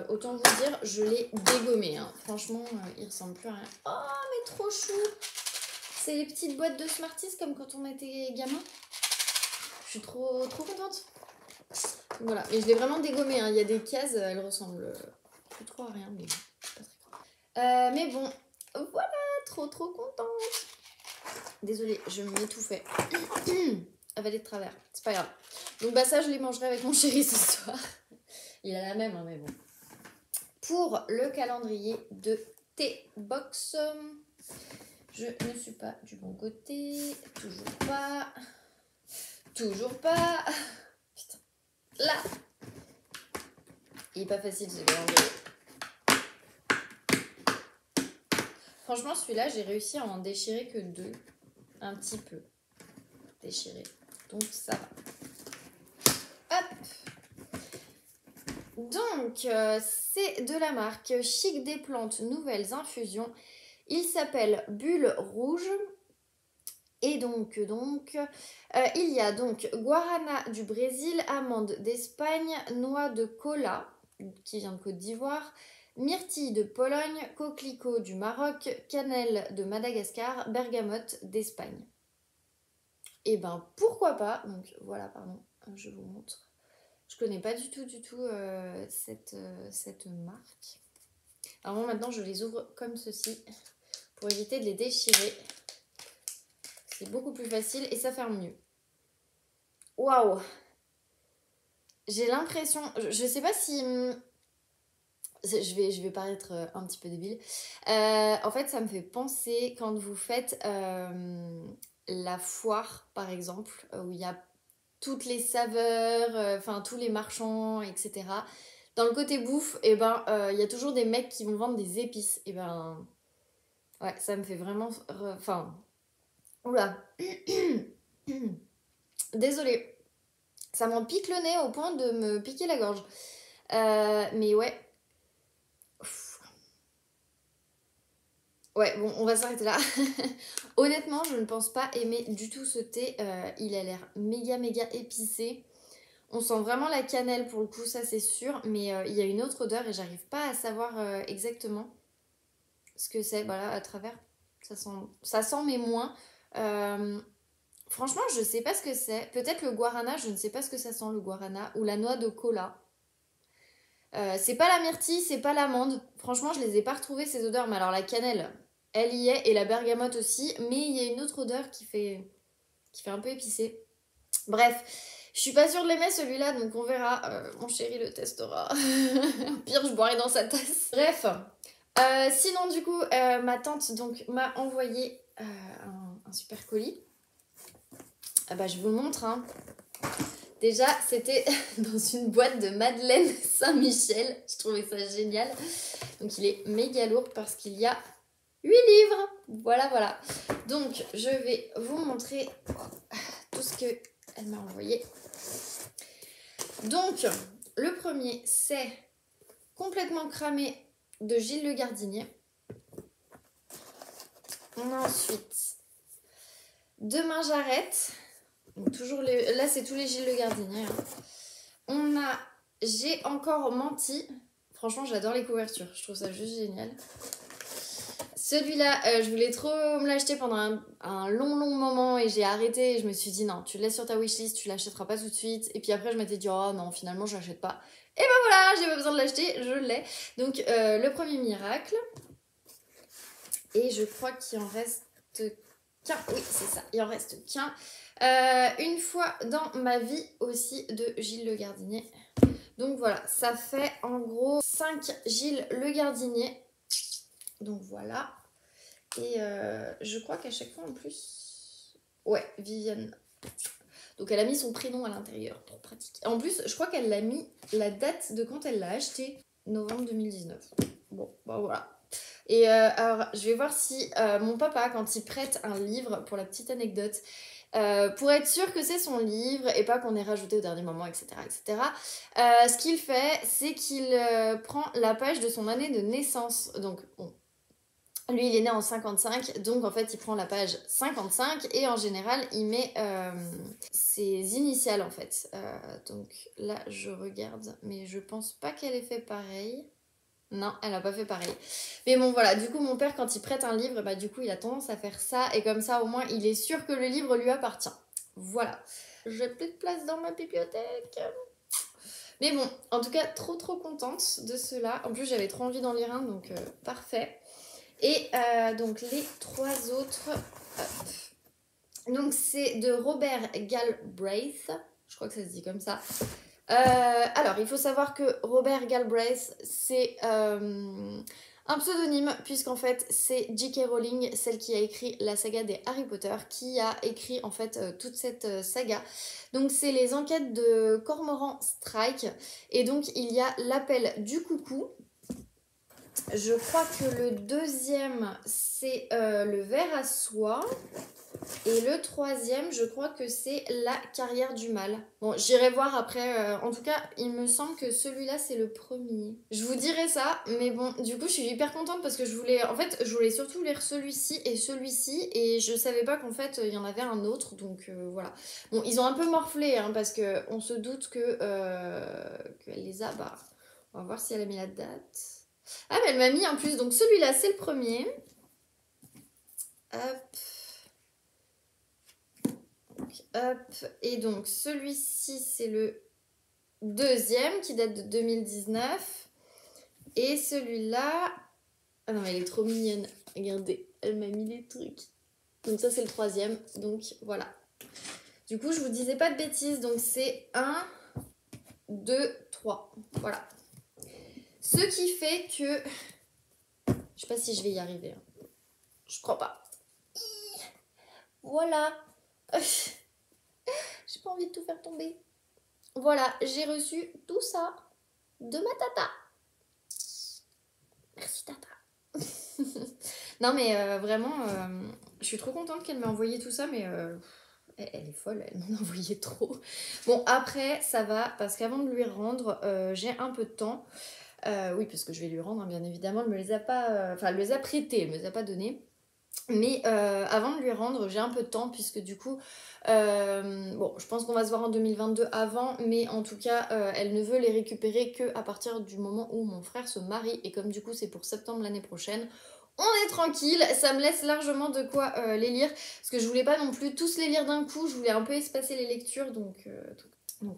[SPEAKER 1] autant vous dire, je l'ai dégommé. Hein. Franchement, il ressemble plus à rien. Oh, mais trop chou! C'est les petites boîtes de Smarties comme quand on était gamin. Je suis trop contente. Voilà, mais je l'ai vraiment dégommé. Hein. Il y a des cases, elles ressemblent plus trop à rien, mais bon, pas très grave. Mais bon, voilà, trop contente. Désolée, je m'étouffais. Avalée de travers, c'est pas grave. Donc bah ça, je les mangerai avec mon chéri ce soir. Il a la même, hein, mais bon. Pour le calendrier de T-Box, je ne suis pas du bon côté. Toujours pas. Putain. Là. Il est pas facile ce calendrier. Franchement, celui-là, j'ai réussi à en déchirer que 2. Un petit peu. Déchiré. Donc ça va. Hop. Donc, c'est de la marque Chic des Plantes Nouvelles Infusions. Il s'appelle Bulle Rouge. Et donc il y a donc guarana du Brésil, amande d'Espagne, noix de cola qui vient de Côte d'Ivoire, myrtille de Pologne, coquelicot du Maroc, cannelle de Madagascar, bergamote d'Espagne. Et ben pourquoi pas, donc voilà, pardon, je vous montre. Je connais pas du tout cette marque. Alors moi maintenant je les ouvre comme ceci pour éviter de les déchirer. C'est beaucoup plus facile et ça ferme mieux. Waouh! J'ai l'impression, je sais pas si... Je vais paraître un petit peu débile. En fait ça me fait penser quand vous faites la foire, par exemple, où il y a toutes les saveurs, enfin tous les marchands, etc. Dans le côté bouffe, et ben, il y a toujours des mecs qui vont vendre des épices. Et ben, ouais, ça me fait vraiment... Enfin... Oula. Désolée. Ça m'en pique le nez au point de me piquer la gorge. Mais ouais. Ouais, bon, on va s'arrêter là. Honnêtement, je ne pense pas aimer du tout ce thé. Il a l'air méga épicé. On sent vraiment la cannelle pour le coup, ça c'est sûr. Mais il y a une autre odeur et j'arrive pas à savoir exactement ce que c'est. Voilà, à travers. Ça sent mais moins. Franchement, je sais pas ce que c'est. Peut-être le guarana, je ne sais pas ce que ça sent le guarana. Ou la noix de cola. C'est pas la myrtille, c'est pas l'amande. Franchement, je les ai pas retrouvées ces odeurs. Mais alors la cannelle, elle y est. Et la bergamote aussi. Mais il y a une autre odeur qui fait un peu épicé. Bref, je suis pas sûre de l'aimer celui-là. Donc on verra. Mon chéri le testera. Au pire, je boirai dans sa tasse. Bref. Sinon, du coup, ma tante donc m'a envoyé un super colis. Ah bah, je vous le montre. Hein. Déjà, c'était dans une boîte de Madeleine Saint-Michel. Je trouvais ça génial. Donc, il est méga lourd parce qu'il y a 8 livres. Voilà. Donc, je vais vous montrer tout ce qu'elle m'a envoyé. Donc, le premier, c'est Complètement cramé de Gilles Le Gardinier. On a ensuite Demain j'arrête. Donc toujours là, c'est tous les Gilles Le Gardinier. Hein. On a J'ai encore menti. Franchement, j'adore les couvertures. Je trouve ça juste génial. Celui-là, je voulais trop me l'acheter pendant un long moment et j'ai arrêté. Et je me suis dit non, tu le laisses sur ta wishlist, tu l'achèteras pas tout de suite. Et puis après, je m'étais dit oh non, finalement, je l'achète pas. Et ben voilà, j'ai pas besoin de l'acheter, je l'ai. Donc, le premier miracle. Et je crois qu'il en reste qu'un. Oui, c'est ça, il en reste qu'un. Une fois dans ma vie aussi de Gilles Le Gardinier. Donc voilà, ça fait en gros 5 Gilles Le Gardinier. Donc voilà. Et je crois qu'à chaque fois en plus... Ouais, Viviane. Donc elle a mis son prénom à l'intérieur, trop pratique. En plus, je crois qu'elle a mis la date de quand elle l'a acheté, novembre 2019. Bon, bah voilà. Et alors, je vais voir si mon papa, quand il prête un livre, pour la petite anecdote, pour être sûr que c'est son livre et pas qu'on ait rajouté au dernier moment, etc. Ce qu'il fait, c'est qu'il prend la page de son année de naissance. Donc, bon, lui, il est né en 55, donc en fait, il prend la page 55 et en général, il met ses initiales en fait. Donc là, je regarde, mais je pense pas qu'elle ait fait pareil. Non, elle n'a pas fait pareil. Mais bon, voilà, du coup, mon père, quand il prête un livre, bah du coup, il a tendance à faire ça. Et comme ça, au moins, il est sûr que le livre lui appartient. Voilà. J'ai plus de place dans ma bibliothèque. Mais bon, en tout cas, trop contente de cela. En plus, j'avais trop envie d'en lire un, donc parfait. Et donc, les 3 autres... Donc, c'est de Robert Galbraith. Je crois que ça se dit comme ça. Alors, il faut savoir que Robert Galbraith, c'est un pseudonyme, puisqu'en fait, c'est J.K. Rowling, celle qui a écrit la saga des Harry Potter, qui a écrit en fait toute cette saga. Donc, c'est les enquêtes de Cormoran Strike, et donc il y a l'appel du coucou. Je crois que le deuxième, c'est le ver à soie. Et le troisième, je crois que c'est la carrière du mal. Bon, j'irai voir après. En tout cas, il me semble que celui-là, c'est le premier. Je vous dirai ça, mais bon, du coup, je suis hyper contente parce que je voulais surtout lire celui-ci. Et je savais pas qu'en fait, il y en avait un autre, donc voilà. Bon, ils ont un peu morflé, hein, parce qu'on se doute qu'elle les a. Bah, on va voir si elle a mis la date. Ah, mais elle m'a mis en plus, donc celui-là, c'est le premier. Hop, et donc celui-ci c'est le deuxième qui date de 2019 et celui-là, ah non mais elle est trop mignonne, regardez, elle m'a mis les trucs, donc ça c'est le troisième, donc voilà, du coup je vous disais pas de bêtises, donc c'est 1, 2, 3, voilà, ce qui fait que, je sais pas si je vais y arriver, hein. Je crois pas. Voilà. J'ai pas envie de tout faire tomber. Voilà, j'ai reçu tout ça de ma tata. Merci tata. Non mais vraiment, je suis trop contente qu'elle m'ait envoyé tout ça, mais elle est folle, elle m'en a envoyé trop. Bon après, ça va, parce qu'avant de lui rendre, j'ai un peu de temps. Oui, parce que je vais lui rendre, hein, bien évidemment, elle me les a pas... Enfin, elle me les a prêtés, elle me les a pas donnés. Mais avant de lui rendre, j'ai un peu de temps puisque du coup, bon, je pense qu'on va se voir en 2022 avant, mais en tout cas, elle ne veut les récupérer que à partir du moment où mon frère se marie. Et comme du coup, c'est pour septembre l'année prochaine, on est tranquille, ça me laisse largement de quoi les lire. Parce que je voulais pas non plus tous les lire d'un coup, je voulais un peu espacer les lectures. Donc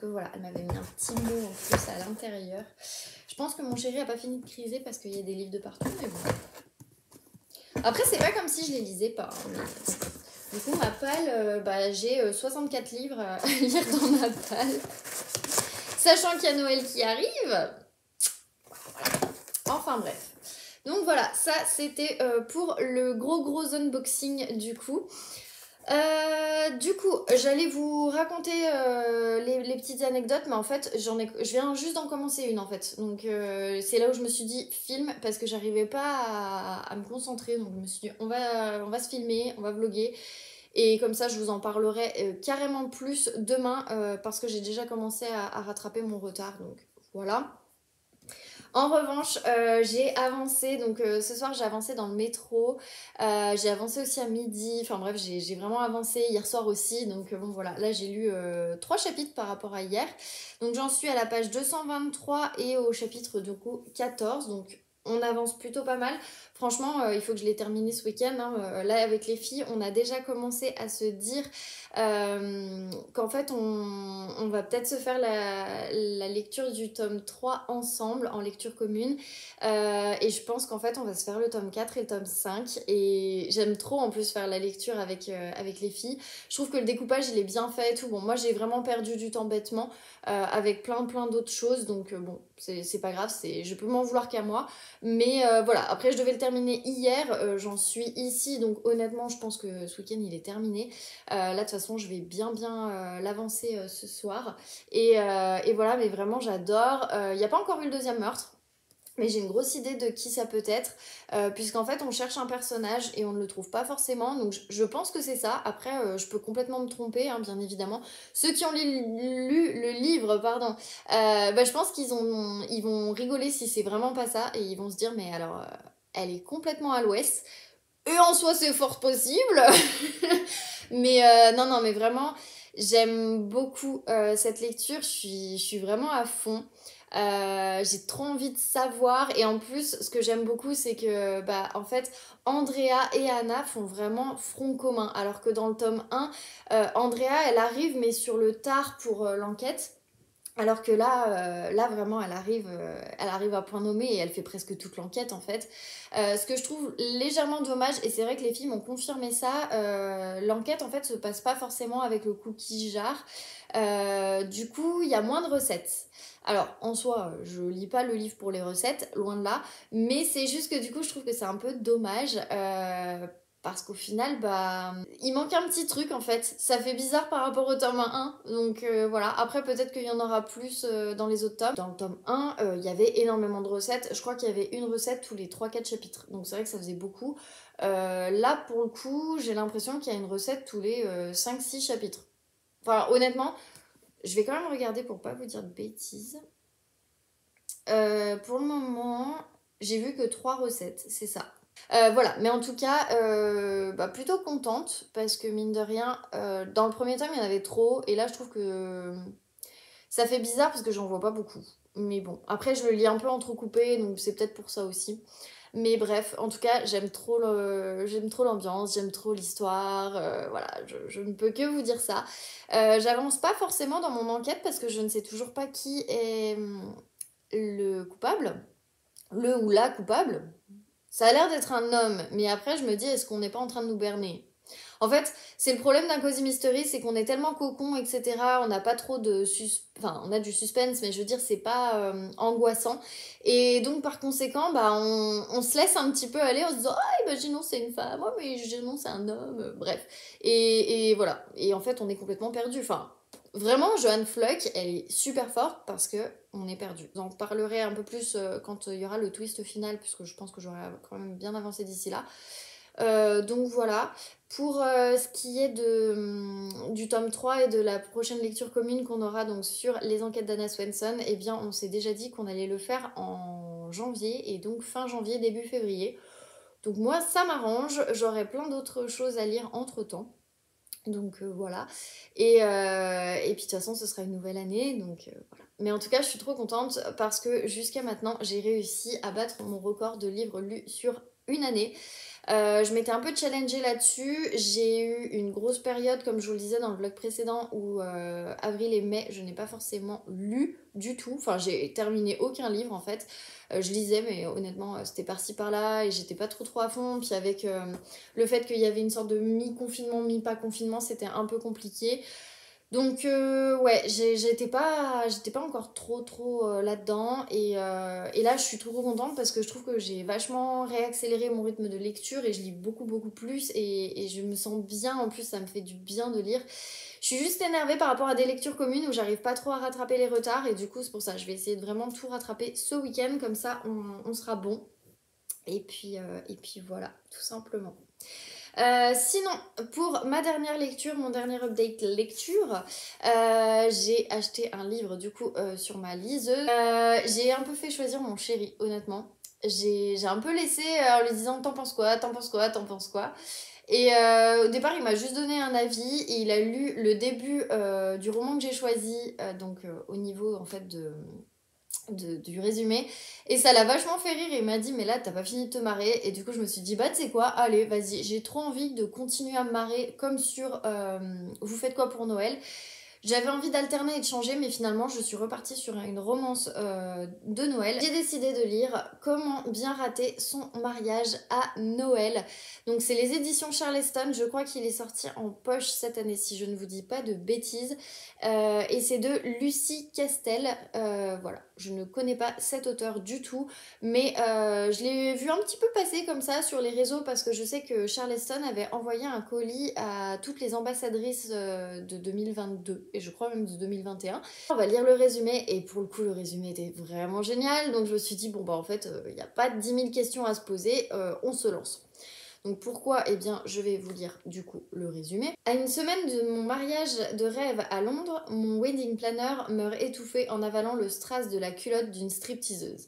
[SPEAKER 1] voilà, elle m'avait mis un petit mot en plus à l'intérieur. Je pense que mon chéri a pas fini de criser parce qu'il y a des livres de partout, mais bon. Après, c'est pas comme si je les lisais pas. Hein, mais... Du coup, ma palle, j'ai 64 livres à lire dans ma palle. Sachant qu'il y a Noël qui arrive. Voilà. Enfin bref. Donc voilà, ça c'était pour le gros unboxing du coup. J'allais vous raconter les petites anecdotes, mais en fait, je viens juste d'en commencer une en fait. Donc, c'est là où je me suis dit film parce que j'arrivais pas à me concentrer. Donc, je me suis dit, on va se filmer, on va vlogger. Et comme ça, je vous en parlerai carrément plus demain parce que j'ai déjà commencé à rattraper mon retard. Donc, voilà. En revanche, j'ai avancé, donc ce soir j'ai avancé dans le métro, j'ai avancé aussi à midi, enfin bref, j'ai vraiment avancé hier soir aussi, donc bon voilà, là j'ai lu 3 chapitres par rapport à hier, donc j'en suis à la page 223 et au chapitre du coup 14, donc on avance plutôt pas mal. Franchement, il faut que je l'ai terminé ce week-end. Hein. Là, avec les filles, on a déjà commencé à se dire qu'en fait, on va peut-être se faire la lecture du tome 3 ensemble, en lecture commune. Et je pense qu'en fait, on va se faire le tome 4 et le tome 5. Et j'aime trop en plus faire la lecture avec les filles. Je trouve que le découpage, il est bien fait et tout. Bon, moi, j'ai vraiment perdu du temps bêtement avec plein d'autres choses. Donc, bon, c'est pas grave, je peux m'en vouloir qu'à moi. Mais voilà, après je devais le terminer hier, j'en suis ici, donc honnêtement je pense que ce week-end il est terminé. Là de toute façon je vais bien l'avancer ce soir. Et voilà, mais vraiment j'adore. Il n'y a pas encore eu le deuxième meurtre. Mais j'ai une grosse idée de qui ça peut être, puisqu'en fait on cherche un personnage et on ne le trouve pas forcément, donc je pense que c'est ça. Après je peux complètement me tromper, hein, bien évidemment. Ceux qui ont lu le livre, pardon, je pense ils vont rigoler si c'est vraiment pas ça, et ils vont se dire mais alors elle est complètement à l'ouest. Et en soi c'est fort possible, mais non mais vraiment j'aime beaucoup cette lecture, je suis vraiment à fond. J'ai trop envie de savoir, et en plus ce que j'aime beaucoup c'est que en fait Andrea et Anna font vraiment front commun, alors que dans le tome 1 Andrea elle arrive mais sur le tard pour l'enquête, alors que là vraiment elle arrive à point nommé et elle fait presque toute l'enquête en fait. Ce que je trouve légèrement dommage, et c'est vrai que les filles m'ont confirmé ça, l'enquête en fait se passe pas forcément avec le cookie jar. Du coup il y a moins de recettes. Alors en soi je lis pas le livre pour les recettes, loin de là, mais c'est juste que du coup je trouve que c'est un peu dommage. Parce qu'au final, il manque un petit truc en fait. Ça fait bizarre par rapport au tome 1. Donc voilà. Après, peut-être qu'il y en aura plus dans les autres tomes. Dans le tome 1, il y avait énormément de recettes. Je crois qu'il y avait une recette tous les 3-4 chapitres. Donc c'est vrai que ça faisait beaucoup. Là, pour le coup, j'ai l'impression qu'il y a une recette tous les 5-6 chapitres. Enfin, honnêtement, je vais quand même regarder pour pas vous dire de bêtises. Pour le moment, j'ai vu que 3 recettes, c'est ça. Voilà, mais en tout cas, plutôt contente parce que mine de rien, dans le premier tome il y en avait trop, et là je trouve que ça fait bizarre parce que j'en vois pas beaucoup. Mais bon, après je le lis un peu entrecoupé, donc c'est peut-être pour ça aussi. Mais bref, en tout cas, j'aime trop l'ambiance, j'aime trop l'histoire, voilà, je ne peux que vous dire ça. J'avance pas forcément dans mon enquête parce que je ne sais toujours pas qui est le coupable, le ou la coupable. Ça a l'air d'être un homme, mais après je me dis, est-ce qu'on n'est pas en train de nous berner ? En fait, c'est le problème d'un Cozy Mystery, c'est qu'on est tellement cocon, etc. On n'a pas trop de enfin, on a du suspense, mais je veux dire, c'est pas angoissant. Et donc, par conséquent, bah, on se laisse un petit peu aller en se disant, ah, imaginons c'est une femme, oh, mais imaginons c'est un homme, bref. Et voilà. Et en fait, on est complètement perdu. Enfin, vraiment, Johanne Fluck, elle est super forte parce que on est perdu. J'en parlerai un peu plus quand il y aura le twist final, puisque je pense que j'aurai quand même bien avancé d'ici là. Donc voilà, pour ce qui est du tome 3 et de la prochaine lecture commune qu'on aura donc sur les enquêtes d'Anna Swenson, eh bien on s'est déjà dit qu'on allait le faire en janvier et donc fin janvier, début février. Donc moi ça m'arrange, j'aurai plein d'autres choses à lire entre temps. Donc voilà. Et puis de toute façon ce sera une nouvelle année, donc voilà. Mais en tout cas je suis trop contente parce que jusqu'à maintenant j'ai réussi à battre mon record de livres lus sur une année. Je m'étais un peu challengée là-dessus. J'ai eu une grosse période, comme je vous le disais dans le vlog précédent, où avril et mai, je n'ai pas forcément lu du tout. Enfin, j'ai terminé aucun livre en fait. Je lisais, mais honnêtement, c'était par-ci par-là et j'étais pas trop à fond. Puis avec le fait qu'il y avait une sorte de mi-confinement, mi-pas confinement, c'était un peu compliqué. Donc ouais, j'étais pas encore trop là-dedans et là je suis trop contente parce que je trouve que j'ai vachement réaccéléré mon rythme de lecture et je lis beaucoup plus et je me sens bien, en plus ça me fait du bien de lire. Je suis juste énervée par rapport à des lectures communes où j'arrive pas trop à rattraper les retards et du coup c'est pour ça, je vais essayer de vraiment tout rattraper ce week-end, comme ça on sera bon. Et puis voilà, tout simplement. Sinon, pour ma dernière lecture, mon dernier update lecture, j'ai acheté un livre du coup sur ma liseuse. J'ai un peu fait choisir mon chéri, honnêtement. J'ai un peu laissé en lui disant t'en penses quoi, t'en penses quoi, t'en penses quoi. Et au départ, il m'a juste donné un avis et il a lu le début du roman que j'ai choisi, donc au niveau en fait du résumé, et ça l'a vachement fait rire et il m'a dit mais là t'as pas fini de te marrer, et du coup je me suis dit bah tu sais quoi, allez vas-y, j'ai trop envie de continuer à me marrer comme sur Vous faites quoi pour Noël. J'avais envie d'alterner et de changer, mais finalement je suis repartie sur une romance de Noël. J'ai décidé de lire Comment bien rater son mariage à Noël. Donc c'est les éditions Charleston, je crois qu'il est sorti en poche cette année si je ne vous dis pas de bêtises. Et c'est de Lucie Castel. Voilà, je ne connais pas cet auteur du tout, mais je l'ai vu un petit peu passer comme ça sur les réseaux parce que je sais que Charleston avait envoyé un colis à toutes les ambassadrices de 2022 et je crois même de 2021. On va lire le résumé et pour le coup le résumé était vraiment génial, donc je me suis dit bon bah en fait il n'y a pas 10 000 questions à se poser, on se lance. Donc pourquoi? Eh bien, je vais vous lire du coup le résumé. À une semaine de mon mariage de rêve à Londres, mon wedding planner meurt étouffé en avalant le strass de la culotte d'une stripteaseuse.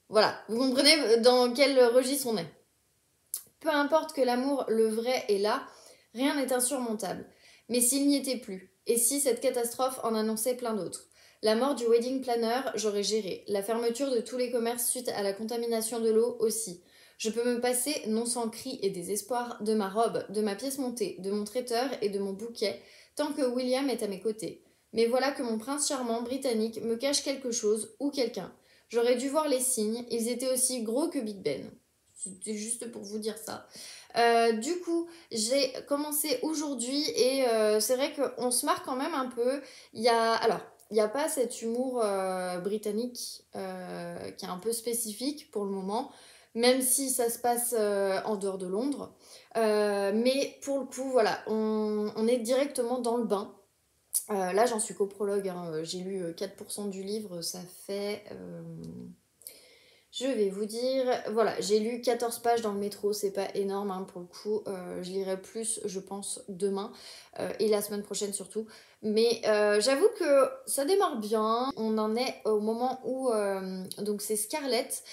[SPEAKER 1] Voilà, vous comprenez dans quel registre on est. Peu importe que l'amour, le vrai, est là, rien n'est insurmontable. Mais s'il n'y était plus, et si cette catastrophe en annonçait plein d'autres? La mort du wedding planner, j'aurais géré. La fermeture de tous les commerces suite à la contamination de l'eau aussi. Je peux me passer, non sans cris et désespoir, de ma robe, de ma pièce montée, de mon traiteur et de mon bouquet, tant que William est à mes côtés. Mais voilà que mon prince charmant britannique me cache quelque chose ou quelqu'un. J'aurais dû voir les signes, ils étaient aussi gros que Big Ben. C'était juste pour vous dire ça. Du coup, j'ai commencé aujourd'hui et c'est vrai qu'on se marre quand même un peu. Alors, il n'y a pas cet humour britannique qui est un peu spécifique pour le moment, même si ça se passe en dehors de Londres. Mais pour le coup, voilà, on est directement dans le bain. Là, j'en suis qu'au prologue, hein. J'ai lu 4% du livre, ça fait... Je vais vous dire, voilà, j'ai lu 14 pages dans le métro, c'est pas énorme hein, pour le coup, je lirai plus je pense demain et la semaine prochaine surtout, mais j'avoue que ça démarre bien, on en est au moment où, donc c'est Scarlett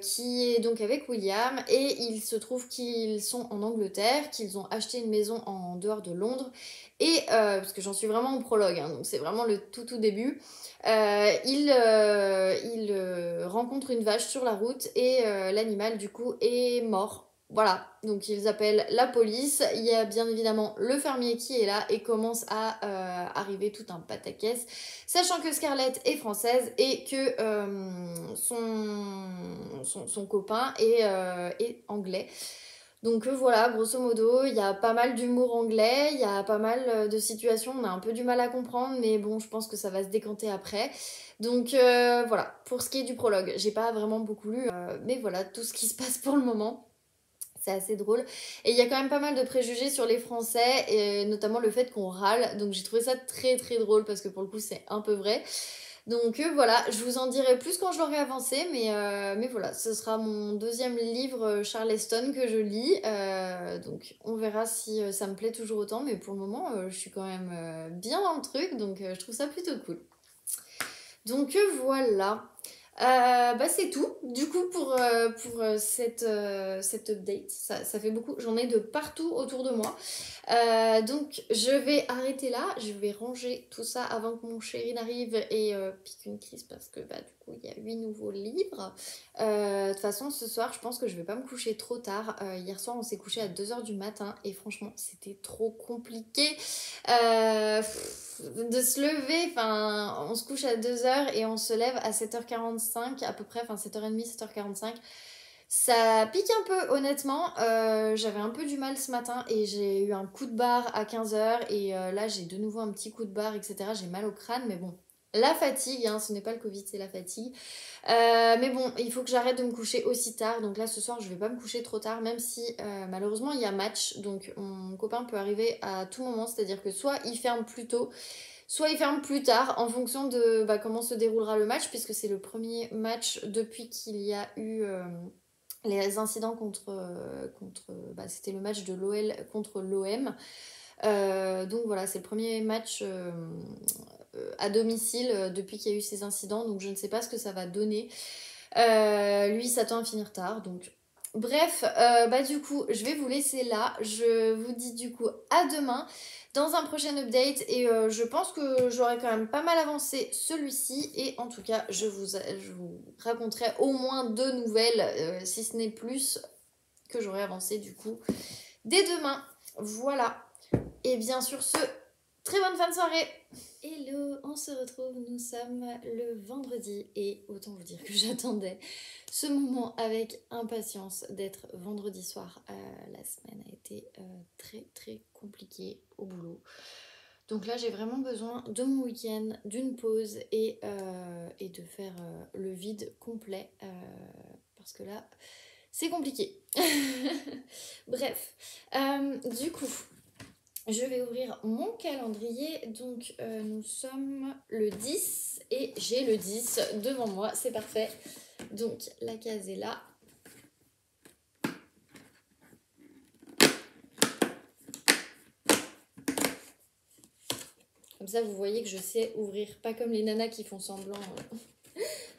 [SPEAKER 1] qui est donc avec William et il se trouve qu'ils sont en Angleterre, qu'ils ont acheté une maison en dehors de Londres et, parce que j'en suis vraiment au prologue, hein, donc c'est vraiment le tout début. Il rencontre une vache sur la route et l'animal du coup est mort. Voilà, donc ils appellent la police. Il y a bien évidemment le fermier qui est là et commence à arriver tout un pataquès, sachant que Scarlett est française et que son copain est anglais. Donc voilà, grosso modo, il y a pas mal d'humour anglais, il y a pas mal de situations, on a un peu du mal à comprendre, mais bon, je pense que ça va se décanter après. Donc voilà, pour ce qui est du prologue, j'ai pas vraiment beaucoup lu, mais voilà, tout ce qui se passe pour le moment. C'est assez drôle. Et il y a quand même pas mal de préjugés sur les Français, et notamment le fait qu'on râle. Donc j'ai trouvé ça très très drôle parce que pour le coup c'est un peu vrai. Donc voilà, je vous en dirai plus quand je l'aurai avancé, mais voilà, ce sera mon deuxième livre Charleston que je lis. Donc on verra si ça me plaît toujours autant, mais pour le moment je suis quand même bien dans le truc, donc je trouve ça plutôt cool. Donc voilà. Bah c'est tout du coup pour cette update, ça fait beaucoup, j'en ai de partout autour de moi. Donc je vais arrêter là, je vais ranger tout ça avant que mon chéri n'arrive et pique une crise parce que bah du coup il y a 8 nouveaux livres. De toute façon ce soir je pense que je vais pas me coucher trop tard. Hier soir on s'est couché à 2h du matin et franchement c'était trop compliqué de se lever, enfin on se couche à 2h et on se lève à 7h45 à peu près, enfin 7h30, 7h45. Ça pique un peu honnêtement, j'avais un peu du mal ce matin et j'ai eu un coup de barre à 15h et là j'ai de nouveau un petit coup de barre etc. J'ai mal au crâne mais bon, la fatigue, hein, ce n'est pas le Covid, c'est la fatigue. Mais bon, il faut que j'arrête de me coucher aussi tard. Donc là, ce soir, je vais pas me coucher trop tard, même si malheureusement il y a match. Donc mon copain peut arriver à tout moment. C'est-à-dire que soit il ferme plus tôt, soit il ferme plus tard, en fonction de comment se déroulera le match, puisque c'est le premier match depuis qu'il y a eu les incidents c'était le match de l'OL contre l'OM. Donc voilà, c'est le premier match à domicile depuis qu'il y a eu ces incidents, donc je ne sais pas ce que ça va donner. Lui, il s'attend à finir tard, donc bref, bah du coup, je vais vous laisser là. Je vous dis du coup à demain dans un prochain update et je pense que j'aurai quand même pas mal avancé celui-ci et en tout cas, je vous raconterai au moins 2 nouvelles, si ce n'est plus, que j'aurai avancé du coup dès demain. Voilà. Et bien sur ce, très bonne fin de soirée. Hello, on se retrouve, nous sommes le vendredi et autant vous dire que j'attendais ce moment avec impatience d'être vendredi soir. La semaine a été très très compliquée au boulot. Donc là j'ai vraiment besoin de mon week-end, d'une pause et de faire le vide complet parce que là c'est compliqué. Bref, du coup... Je vais ouvrir mon calendrier, donc nous sommes le 10 et j'ai le 10 devant moi, c'est parfait. Donc la case est là. Comme ça vous voyez que je sais ouvrir, pas comme les nanas qui font semblant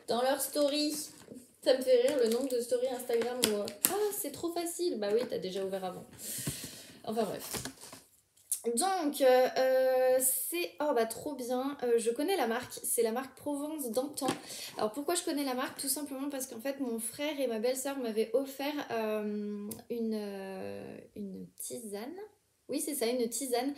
[SPEAKER 1] dans leur story. Ça me fait rire le nombre de stories Instagram où ah c'est trop facile, bah oui t'as déjà ouvert avant. Enfin bref. Donc, c'est... Oh bah trop bien, je connais la marque, c'est la marque Provence d'antan. Alors pourquoi je connais la marque? Tout simplement parce qu'en fait mon frère et ma belle-sœur m'avaient offert une tisane. Oui c'est ça, une tisane.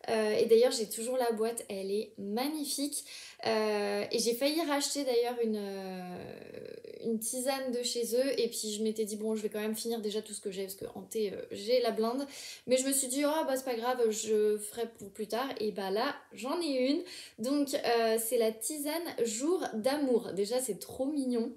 [SPEAKER 1] Et d'ailleurs j'ai toujours la boîte, elle est magnifique. Et j'ai failli racheter d'ailleurs une tisane de chez eux. Et puis je m'étais dit bon je vais quand même finir déjà tout ce que j'ai parce que en thé j'ai la blinde. Mais je me suis dit, oh bah c'est pas grave, je ferai pour plus tard. Et bah là, j'en ai une. Donc c'est la tisane jour d'amour. Déjà, c'est trop mignon.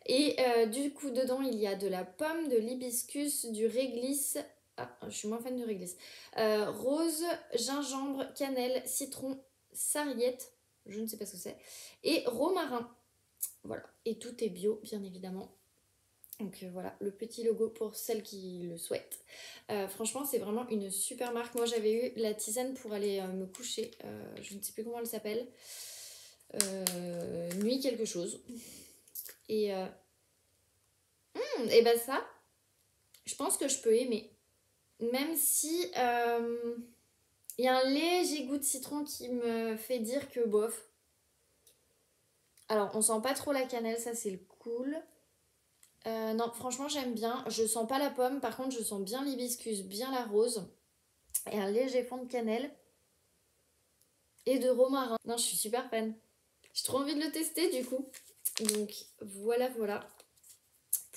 [SPEAKER 1] Et du coup, dedans, il y a de la pomme, de l'hibiscus, du réglisse. Ah, je suis moins fan de réglisse. Rose, gingembre, cannelle, citron, sarriette. Je ne sais pas ce que c'est. Et romarin. Voilà. Et tout est bio, bien évidemment. Donc voilà, le petit logo pour celles qui le souhaitent. Franchement, c'est vraiment une super marque. Moi, j'avais eu la tisane pour aller me coucher. Je ne sais plus comment elle s'appelle. Nuit quelque chose. Et et ben ça, je pense que je peux aimer. Même si il y a un léger goût de citron qui me fait dire que bof. Alors, on sent pas trop la cannelle, ça c'est le cool. Non, franchement, j'aime bien. Je sens pas la pomme, par contre, je sens bien l'hibiscus, bien la rose. Et un léger fond de cannelle. Et de romarin. Non, je suis super fan. J'ai trop envie de le tester, du coup. Donc, voilà, voilà.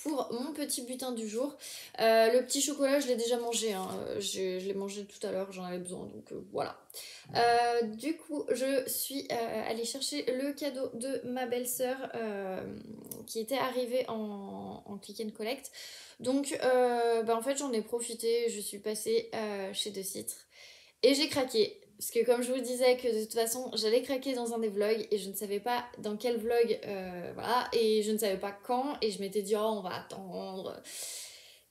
[SPEAKER 1] pour mon petit butin du jour. Le petit chocolat, je l'ai déjà mangé, hein. Je l'ai mangé tout à l'heure, j'en avais besoin, donc voilà. Du coup, je suis allée chercher le cadeau de ma belle-sœur qui était arrivé en click and collect. Donc, en fait, j'en ai profité, je suis passée chez De Citre et j'ai craqué. Parce que comme je vous disais que de toute façon j'allais craquer dans un des vlogs et je ne savais pas dans quel vlog, voilà, et je ne savais pas quand et je m'étais dit oh on va attendre.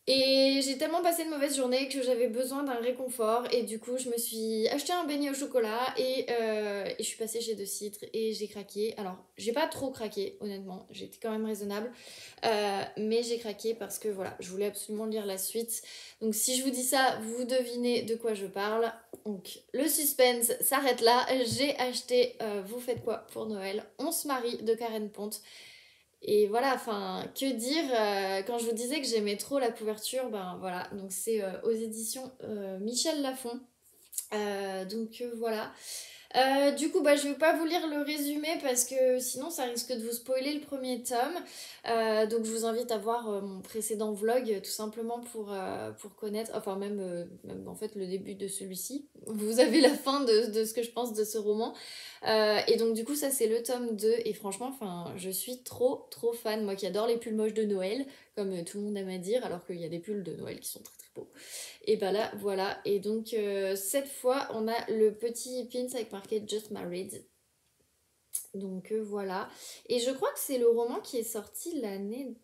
[SPEAKER 1] Et j'ai tellement passé une mauvaise journée que j'avais besoin d'un réconfort et du coup je me suis acheté un beignet au chocolat et je suis passée chez De Citre et j'ai craqué. Alors j'ai pas trop craqué honnêtement, j'étais quand même raisonnable, mais j'ai craqué parce que voilà, je voulais absolument lire la suite. Donc si je vous dis ça, vous devinez de quoi je parle. Donc le suspense s'arrête là, j'ai acheté Vous faites quoi pour Noël? On se marie de Karen Ponte. Et voilà, enfin, que dire, quand je vous disais que j'aimais trop la couverture, ben voilà, donc c'est aux éditions Michel Lafon. Voilà. Du coup, je vais pas vous lire le résumé parce que sinon ça risque de vous spoiler le premier tome. Donc je vous invite à voir mon précédent vlog tout simplement pour connaître, enfin même en fait le début de celui-ci. Vous avez la fin de ce que je pense de ce roman. Et donc du coup ça c'est le tome 2 et franchement enfin je suis trop fan, moi qui adore les pulls moches de Noël, comme tout le monde aime à dire, alors qu'il y a des pulls de Noël qui sont très beaux. Et bah là voilà, et donc cette fois on a le petit pins avec marqué Just Married. Donc voilà, et je crois que c'est le roman qui est sorti l'année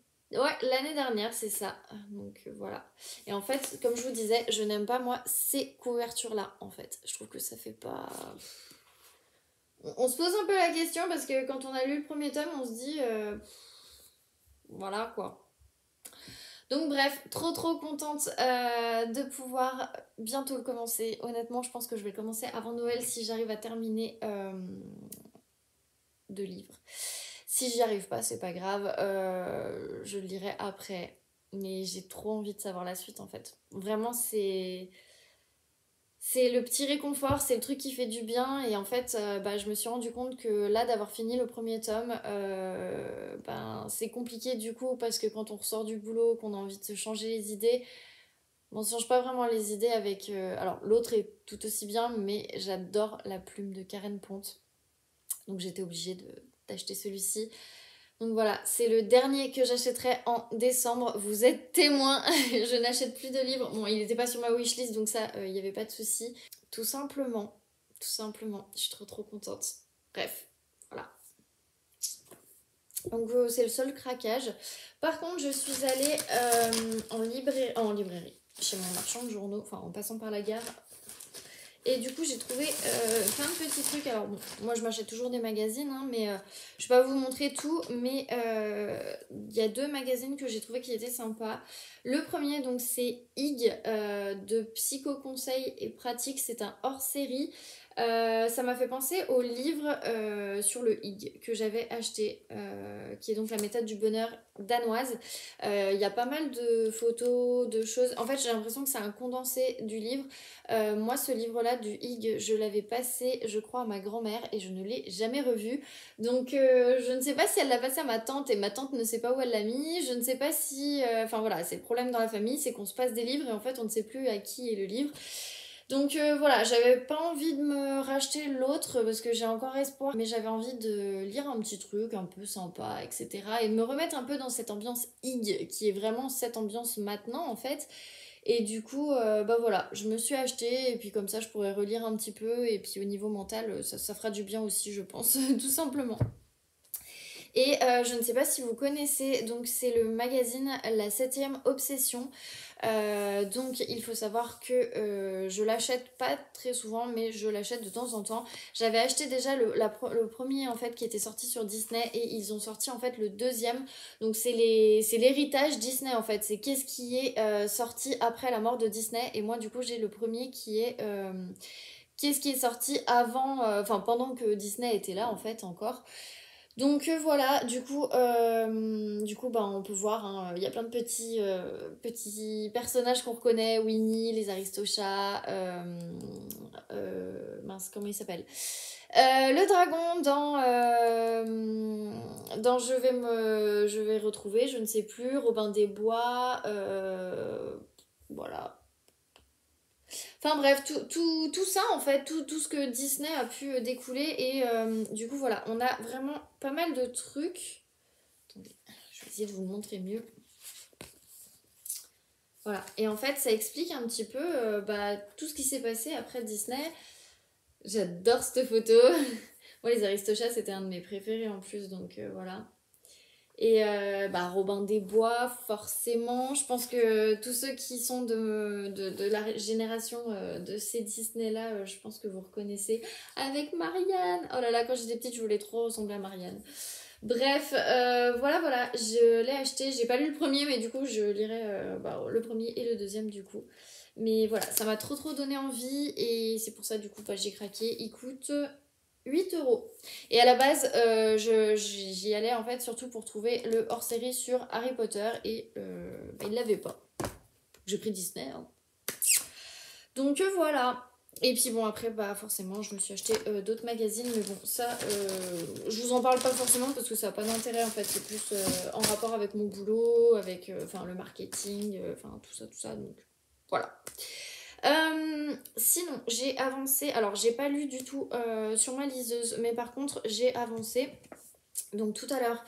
[SPEAKER 1] dernière, c'est ça. Donc voilà. Et en fait, comme je vous disais, je n'aime pas moi ces couvertures là en fait. Je trouve que ça fait pas... On se pose un peu la question parce que quand on a lu le premier tome, on se dit voilà quoi. Donc bref, trop contente de pouvoir bientôt le commencer. Honnêtement, je pense que je vais le commencer avant Noël si j'arrive à terminer 2 livres. Si j'y arrive pas, c'est pas grave, je le lirai après. Mais j'ai trop envie de savoir la suite en fait. Vraiment, c'est le petit réconfort, c'est le truc qui fait du bien. Et en fait, je me suis rendu compte que là, d'avoir fini le premier tome, c'est compliqué du coup, parce que quand on ressort du boulot, qu'on a envie de se changer les idées, on ne change pas vraiment les idées avec... Alors, l'autre est tout aussi bien, mais j'adore la plume de Karen Ponte. Donc, j'étais obligée d'acheter celui-ci. Donc voilà, c'est le dernier que j'achèterai en décembre. Vous êtes témoins, je n'achète plus de livres. Bon, il n'était pas sur ma wishlist, donc ça, il n'y avait pas de souci. Tout simplement, je suis trop contente. Bref, voilà. Donc c'est le seul craquage. Par contre, je suis allée en librairie, chez mon marchand de journaux, enfin en passant par la gare. Et du coup, j'ai trouvé plein de petits trucs. Alors, bon, moi, je m'achète toujours des magazines, hein, mais je vais pas vous montrer tout. Mais il y a 2 magazines que j'ai trouvé qui étaient sympas. Le premier, donc, c'est IG de Psycho Conseil et Pratique. C'est un hors-série. Ça m'a fait penser au livre sur le IG que j'avais acheté, qui est donc la méthode du bonheur danoise. Il y a pas mal de photos, de choses. En fait, j'ai l'impression que c'est un condensé du livre. Moi, ce livre-là du IG, je l'avais passé, je crois, à ma grand-mère et je ne l'ai jamais revu. Donc, je ne sais pas si elle l'a passé à ma tante et ma tante ne sait pas où elle l'a mis. Je ne sais pas si... Enfin voilà, c'est le problème dans la famille, c'est qu'on se passe des livres et en fait, on ne sait plus à qui est le livre. Donc voilà, j'avais pas envie de me racheter l'autre parce que j'ai encore espoir, mais j'avais envie de lire un petit truc un peu sympa, etc. Et de me remettre un peu dans cette ambiance IG, qui est vraiment cette ambiance maintenant en fait. Et du coup, voilà, je me suis acheté et puis comme ça je pourrais relire un petit peu et puis au niveau mental, ça fera du bien aussi, je pense, tout simplement. Et je ne sais pas si vous connaissez, donc c'est le magazine La 7ème Obsession. Donc il faut savoir que je l'achète pas très souvent, mais je l'achète de temps en temps. J'avais acheté déjà le premier en fait qui était sorti sur Disney et ils ont sorti en fait le deuxième. Donc c'est l'héritage Disney en fait. C'est qu'est-ce qui est sorti après la mort de Disney. Et moi du coup j'ai le premier qui est... qu'est-ce qui est sorti avant, pendant que Disney était là en fait encore. Donc voilà, du coup, on peut voir, hein, il y a plein de petits personnages qu'on reconnaît, Winnie, les Aristochats, mince, comment il s'appelle? Le dragon dans je vais retrouver, je ne sais plus, Robin des Bois, voilà. Enfin bref, tout ça en fait, tout ce que Disney a pu découler et du coup voilà, on a vraiment pas mal de trucs. Attendez, je vais essayer de vous le montrer mieux. Voilà, et en fait ça explique un petit peu tout ce qui s'est passé après Disney. J'adore cette photo. Moi les Aristochats c'était un de mes préférés en plus, donc voilà. Et Robin des Bois, forcément. Je pense que tous ceux qui sont de la génération de ces Disney-là, je pense que vous reconnaissez. Avec Marianne. Oh là là, quand j'étais petite, je voulais trop ressembler à Marianne. Bref, voilà. Je l'ai acheté. J'ai pas lu le premier, mais du coup, je lirai le premier et le deuxième, du coup. Mais voilà, ça m'a trop donné envie. Et c'est pour ça, du coup, j'ai craqué. Il coûte 8 €. Et à la base, j'y allais en fait surtout pour trouver le hors-série sur Harry Potter et il l'avait pas. J'ai pris Disney. Hein. Donc voilà. Et puis bon, après, forcément, je me suis acheté d'autres magazines, mais bon, ça, je vous en parle pas forcément parce que ça n'a pas d'intérêt en fait. C'est plus en rapport avec mon boulot, avec le marketing, tout ça. Donc voilà. Sinon, j'ai avancé. Alors, j'ai pas lu du tout sur ma liseuse, mais par contre, j'ai avancé. Donc, tout à l'heure,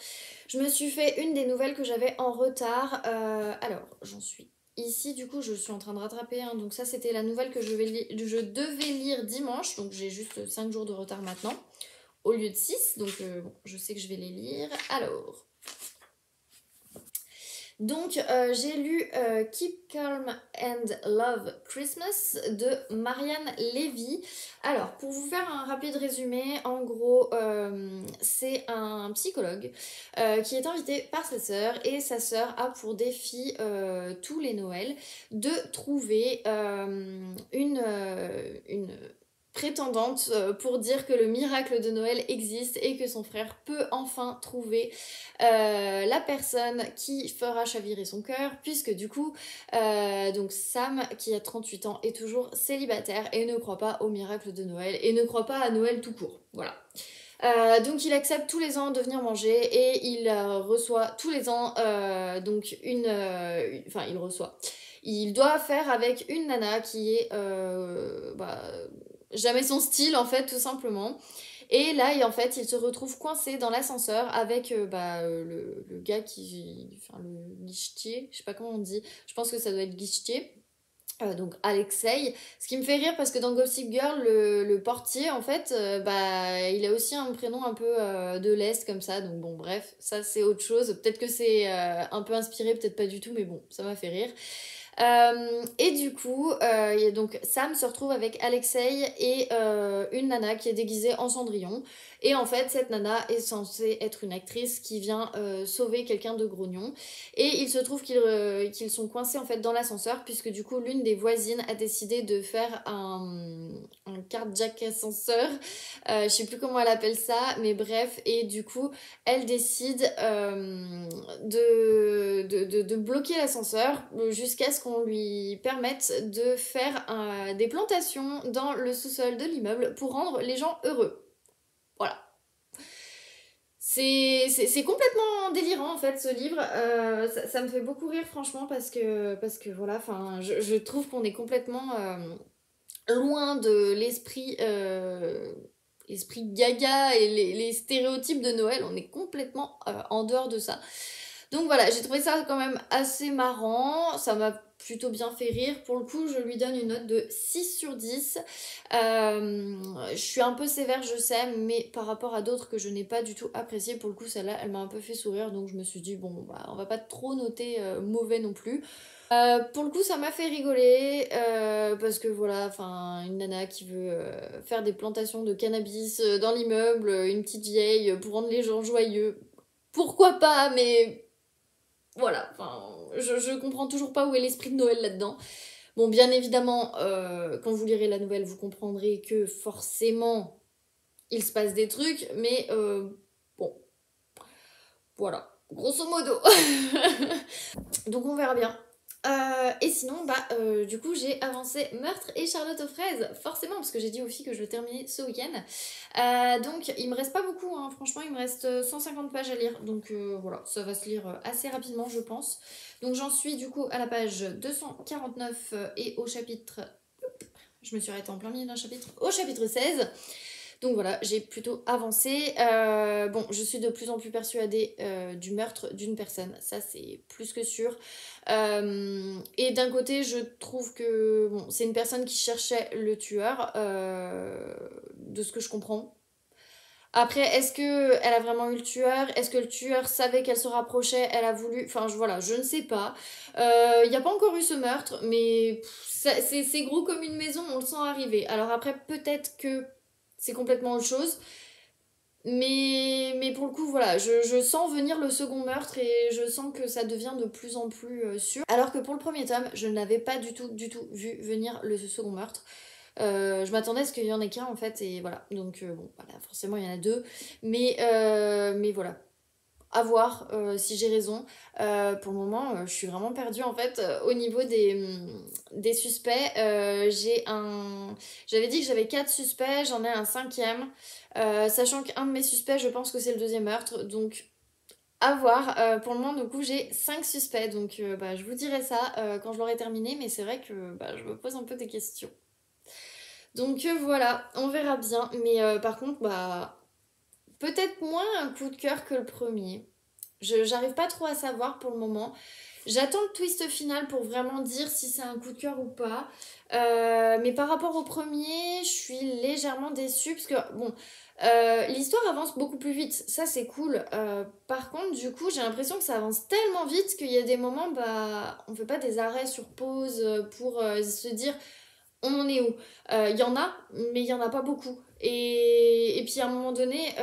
[SPEAKER 1] je me suis fait une des nouvelles que j'avais en retard. Alors, j'en suis ici. Du coup, je suis en train de rattraper. Hein, donc, ça, c'était la nouvelle que je devais lire dimanche. Donc, j'ai juste 5 jours de retard maintenant, au lieu de 6. Donc, je sais que je vais les lire. Alors. Donc, j'ai lu Keep Calm and Love Christmas de Marianne Levy. Alors, pour vous faire un rapide résumé, en gros, c'est un psychologue qui est invité par sa sœur et sa sœur a pour défi tous les Noëls de trouver une prétendante pour dire que le miracle de Noël existe et que son frère peut enfin trouver la personne qui fera chavirer son cœur, puisque du coup donc Sam qui a 38 ans est toujours célibataire et ne croit pas au miracle de Noël et ne croit pas à Noël tout court, voilà. Donc il accepte tous les ans de venir manger et il reçoit tous les ans donc il reçoit. Il doit faire avec une nana qui est jamais son style en fait tout simplement. Et là en fait il se retrouve coincé dans l'ascenseur avec le gars le guichetier, je sais pas comment on dit, je pense que ça doit être guichetier. Donc Alexei, ce qui me fait rire parce que dans Gossip Girl, le portier en fait, il a aussi un prénom un peu de l'Est comme ça, donc bon bref, ça c'est autre chose, peut-être que c'est un peu inspiré, peut-être pas du tout, mais bon, ça m'a fait rire. Et du coup, donc Sam se retrouve avec Alexei et une nana qui est déguisée en Cendrillon. Et en fait, cette nana est censée être une actrice qui vient sauver quelqu'un de grognon. Et il se trouve qu'ils sont coincés en fait dans l'ascenseur puisque du coup, l'une des voisines a décidé de faire un cardiaque ascenseur. Je sais plus comment elle appelle ça, mais bref. Et du coup, elle décide de bloquer l'ascenseur jusqu'à ce qu'on lui permette de faire des plantations dans le sous-sol de l'immeuble pour rendre les gens heureux. Voilà. C'est complètement délirant en fait ce livre, ça me fait beaucoup rire franchement parce que voilà, je trouve qu'on est complètement loin de l'esprit gaga et les stéréotypes de Noël, on est complètement en dehors de ça. Donc voilà, j'ai trouvé ça quand même assez marrant, ça m'a plutôt bien fait rire. Pour le coup, je lui donne une note de 6 sur 10. Je suis un peu sévère, je sais, mais par rapport à d'autres que je n'ai pas du tout apprécié, pour le coup, celle-là, elle m'a un peu fait sourire, donc je me suis dit, bon, on va pas trop noter mauvais non plus. Pour le coup, ça m'a fait rigoler parce que voilà, une nana qui veut faire des plantations de cannabis dans l'immeuble, une petite vieille pour rendre les gens joyeux. Pourquoi pas, mais voilà, je comprends toujours pas où est l'esprit de Noël là-dedans. Bon, bien évidemment, quand vous lirez la nouvelle, vous comprendrez que forcément, il se passe des trucs, mais bon, voilà, grosso modo. Donc on verra bien. Et sinon, du coup, j'ai avancé Meurtre et Charlotte aux fraises, forcément, parce que j'ai dit aux filles que je le terminais ce week-end. Donc, il me reste pas beaucoup, hein, franchement, il me reste 150 pages à lire. Donc, voilà, ça va se lire assez rapidement, je pense. Donc, j'en suis du coup à la page 249 et au chapitre. Je me suis arrêtée en plein milieu d'un chapitre. Au chapitre 16. Donc voilà, j'ai plutôt avancé. Bon, je suis de plus en plus persuadée du meurtre d'une personne, ça c'est plus que sûr. Et d'un côté, je trouve que bon, c'est une personne qui cherchait le tueur, de ce que je comprends. Après, est-ce que elle a vraiment eu le tueur? Est-ce que le tueur savait qu'elle se rapprochait? Elle a voulu... Enfin, voilà, je ne sais pas. Il n'y a pas encore eu ce meurtre, mais c'est gros comme une maison, on le sent arriver. Alors après, peut-être que c'est complètement autre chose. Mais pour le coup, voilà, je sens venir le second meurtre et je sens que ça devient de plus en plus sûr. Alors que pour le premier tome, je ne l'avais pas du tout vu venir le second meurtre. Je m'attendais à ce qu'il y en ait qu'un en fait, et voilà. Donc, bon, voilà, forcément il y en a deux. Mais voilà. À voir si j'ai raison. Pour le moment, je suis vraiment perdue en fait au niveau des suspects. J'avais dit que j'avais 4 suspects, j'en ai un cinquième. Sachant qu'un de mes suspects, je pense que c'est le deuxième meurtre. Donc, à voir. Pour le moment, du coup, j'ai 5 suspects. Donc, je vous dirai ça quand je l'aurai terminé. Mais c'est vrai que je me pose un peu des questions. Donc, voilà, on verra bien. Mais par contre, peut-être moins un coup de cœur que le premier. J'arrive pas trop à savoir pour le moment. J'attends le twist final pour vraiment dire si c'est un coup de cœur ou pas. Mais par rapport au premier, je suis légèrement déçue parce que, bon, l'histoire avance beaucoup plus vite. Ça, c'est cool. Par contre, du coup, j'ai l'impression que ça avance tellement vite qu'il y a des moments, on fait pas des arrêts sur pause pour se dire on en est où. Il y en a, mais il y en a pas beaucoup. Et puis à un moment donné,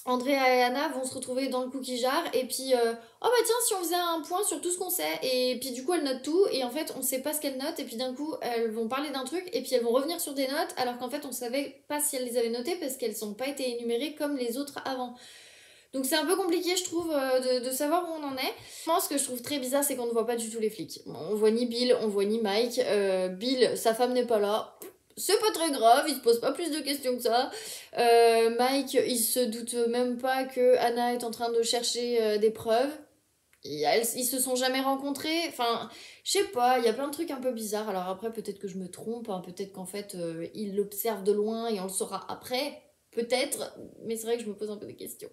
[SPEAKER 1] Andrea et Anna vont se retrouver dans le cookie jar et puis oh bah tiens, si on faisait un point sur tout ce qu'on sait, et puis du coup elles notent tout et en fait on sait pas ce qu'elles notent, et puis d'un coup elles vont parler d'un truc et puis elles vont revenir sur des notes alors qu'en fait on savait pas si elles les avaient notées parce qu'elles n'ont pas été énumérées comme les autres avant. Donc c'est un peu compliqué, je trouve, de savoir où on en est. Moi, ce que je trouve très bizarre, c'est qu'on ne voit pas du tout les flics. On voit ni Bill, on voit ni Mike. Bill, sa femme n'est pas là. C'est pas très grave, il se pose pas plus de questions que ça. Mike, il se doute même pas que Anna est en train de chercher des preuves. Ils se sont jamais rencontrés. Enfin, je sais pas, il y a plein de trucs un peu bizarres. Alors après, peut-être que je me trompe, hein, peut-être qu'en fait, il l'observe de loin et on le saura après. Peut-être, mais c'est vrai que je me pose un peu des questions.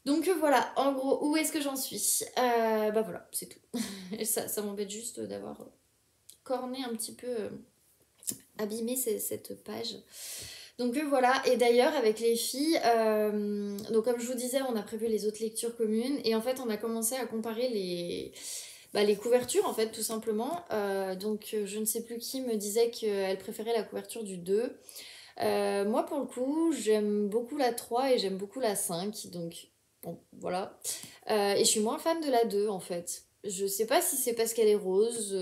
[SPEAKER 1] Donc voilà, en gros, où est-ce que j'en suis? Voilà, c'est tout. Et ça m'embête juste d'avoir corné un petit peu, abîmé cette page. Donc voilà, et d'ailleurs avec les filles, donc comme je vous disais, on a prévu les autres lectures communes, et en fait on a commencé à comparer les couvertures en fait, tout simplement. Donc je ne sais plus qui me disait qu'elle préférait la couverture du 2. Moi pour le coup, j'aime beaucoup la 3 et j'aime beaucoup la 5, donc bon, voilà. Et je suis moins fan de la 2 en fait. Je sais pas si c'est parce qu'elle est rose,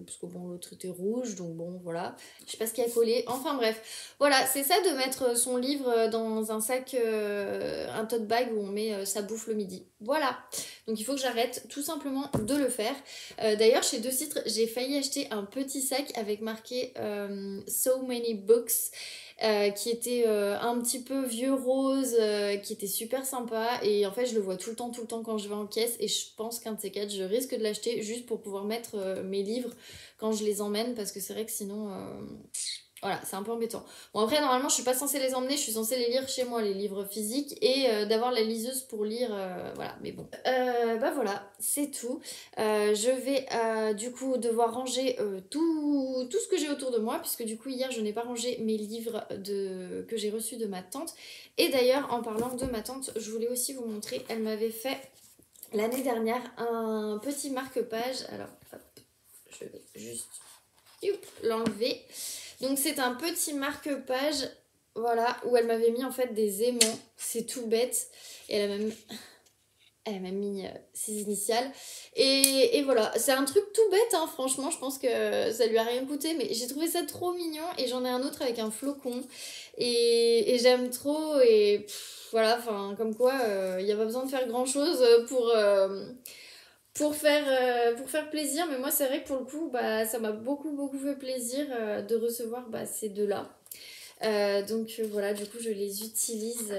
[SPEAKER 1] parce que bon, l'autre était rouge, donc bon, voilà. Je sais pas ce qui a collé. Enfin bref, voilà, c'est ça de mettre son livre dans un sac, un tote bag où on met sa bouffe le midi. Voilà. Donc il faut que j'arrête tout simplement de le faire. D'ailleurs, chez Deux Citres, j'ai failli acheter un petit sac avec marqué So Many Books. Qui était un petit peu vieux rose, qui était super sympa, et en fait je le vois tout le temps quand je vais en caisse, et je pense qu'un de ces quatre je risque de l'acheter juste pour pouvoir mettre mes livres quand je les emmène, parce que c'est vrai que sinon voilà, c'est un peu embêtant. Bon après normalement je suis pas censée les emmener, je suis censée les lire chez moi, les livres physiques, et d'avoir la liseuse pour lire, voilà, mais bon. Voilà, c'est tout. Je vais du coup devoir ranger tout ce que j'ai autour de moi, puisque du coup hier je n'ai pas rangé mes livres que j'ai reçus de ma tante. Et d'ailleurs en parlant de ma tante, je voulais aussi vous montrer, elle m'avait fait l'année dernière un petit marque-page. Alors hop, je vais juste l'enlever. Donc c'est un petit marque-page, voilà, où elle m'avait mis en fait des aimants, c'est tout bête, et elle m'a mis ses initiales, et voilà, c'est un truc tout bête, hein, franchement, je pense que ça lui a rien coûté, mais j'ai trouvé ça trop mignon, et j'en ai un autre avec un flocon, et j'aime trop, et voilà, enfin, comme quoi, il n'y a pas besoin de faire grand-chose pour faire plaisir. Mais moi, c'est vrai que pour le coup, bah, ça m'a beaucoup fait plaisir de recevoir ces deux-là. Donc voilà, du coup, je les utilise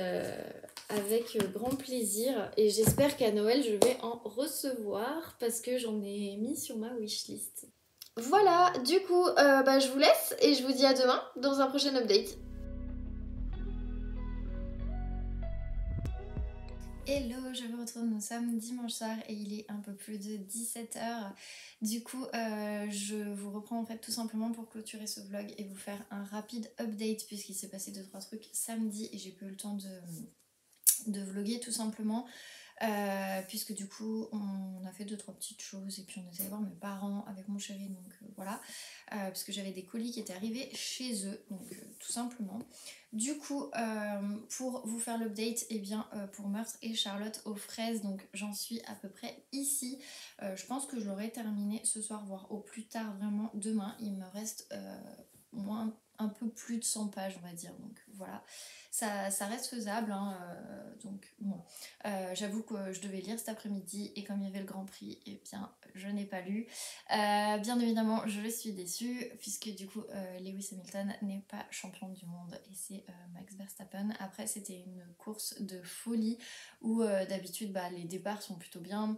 [SPEAKER 1] avec grand plaisir. Et j'espère qu'à Noël, je vais en recevoir parce que j'en ai mis sur ma wishlist. Voilà, du coup, je vous laisse et je vous dis à demain dans un prochain update. Hello, je vous retrouve, nous sommes dimanche soir et il est un peu plus de 17h. Du coup, je vous reprends en fait tout simplement pour clôturer ce vlog et vous faire un rapide update puisqu'il s'est passé 2-3 trucs samedi et j'ai pas eu le temps de vlogger tout simplement. Puisque du coup on a fait 2-3 petites choses et puis on est allé voir mes parents avec mon chéri, donc voilà, parce que j'avais des colis qui étaient arrivés chez eux, donc tout simplement. Du coup pour vous faire l'update, et bien pour Meurtre et Charlotte aux fraises, donc j'en suis à peu près ici. Je pense que je l'aurai terminé ce soir, voire au plus tard vraiment demain. Il me reste un peu plus de 100 pages on va dire, donc voilà, ça reste faisable hein, donc bon, j'avoue que je devais lire cet après-midi et comme il y avait le Grand Prix, et bien je n'ai pas lu. Bien évidemment je suis déçue puisque du coup Lewis Hamilton n'est pas champion du monde et c'est Max Verstappen. Après c'était une course de folie où d'habitude les départs sont plutôt bien.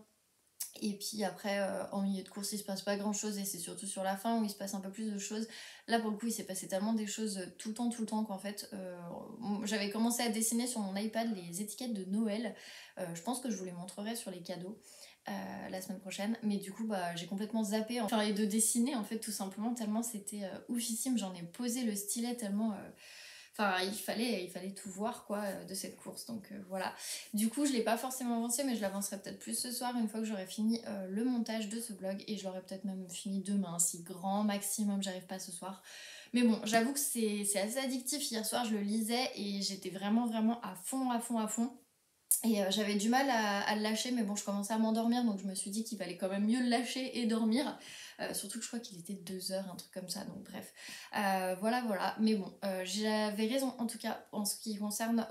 [SPEAKER 1] Et puis après, en milieu de course, il se passe pas grand chose et c'est surtout sur la fin où il se passe un peu plus de choses. Là, pour le coup, il s'est passé tellement des choses tout le temps qu'en fait, j'avais commencé à dessiner sur mon iPad les étiquettes de Noël. Je pense que je vous les montrerai sur les cadeaux la semaine prochaine. Mais du coup, j'ai complètement zappé. Enfin, et de dessiner, en fait, tout simplement, tellement c'était oufissime. J'en ai posé le stylet tellement... Enfin, il fallait tout voir quoi de cette course, donc voilà. Du coup, je l'ai pas forcément avancé, mais je l'avancerai peut-être plus ce soir une fois que j'aurai fini le montage de ce vlog, et je l'aurai peut-être même fini demain, si grand maximum j'arrive pas ce soir. Mais bon, j'avoue que c'est assez addictif. Hier soir, je le lisais et j'étais vraiment à fond. Et j'avais du mal à le lâcher, mais bon, je commençais à m'endormir, donc je me suis dit qu'il fallait quand même mieux le lâcher et dormir. Surtout que je crois qu'il était 2 heures, un truc comme ça, donc bref. Voilà. Mais bon, j'avais raison en tout cas en ce qui concerne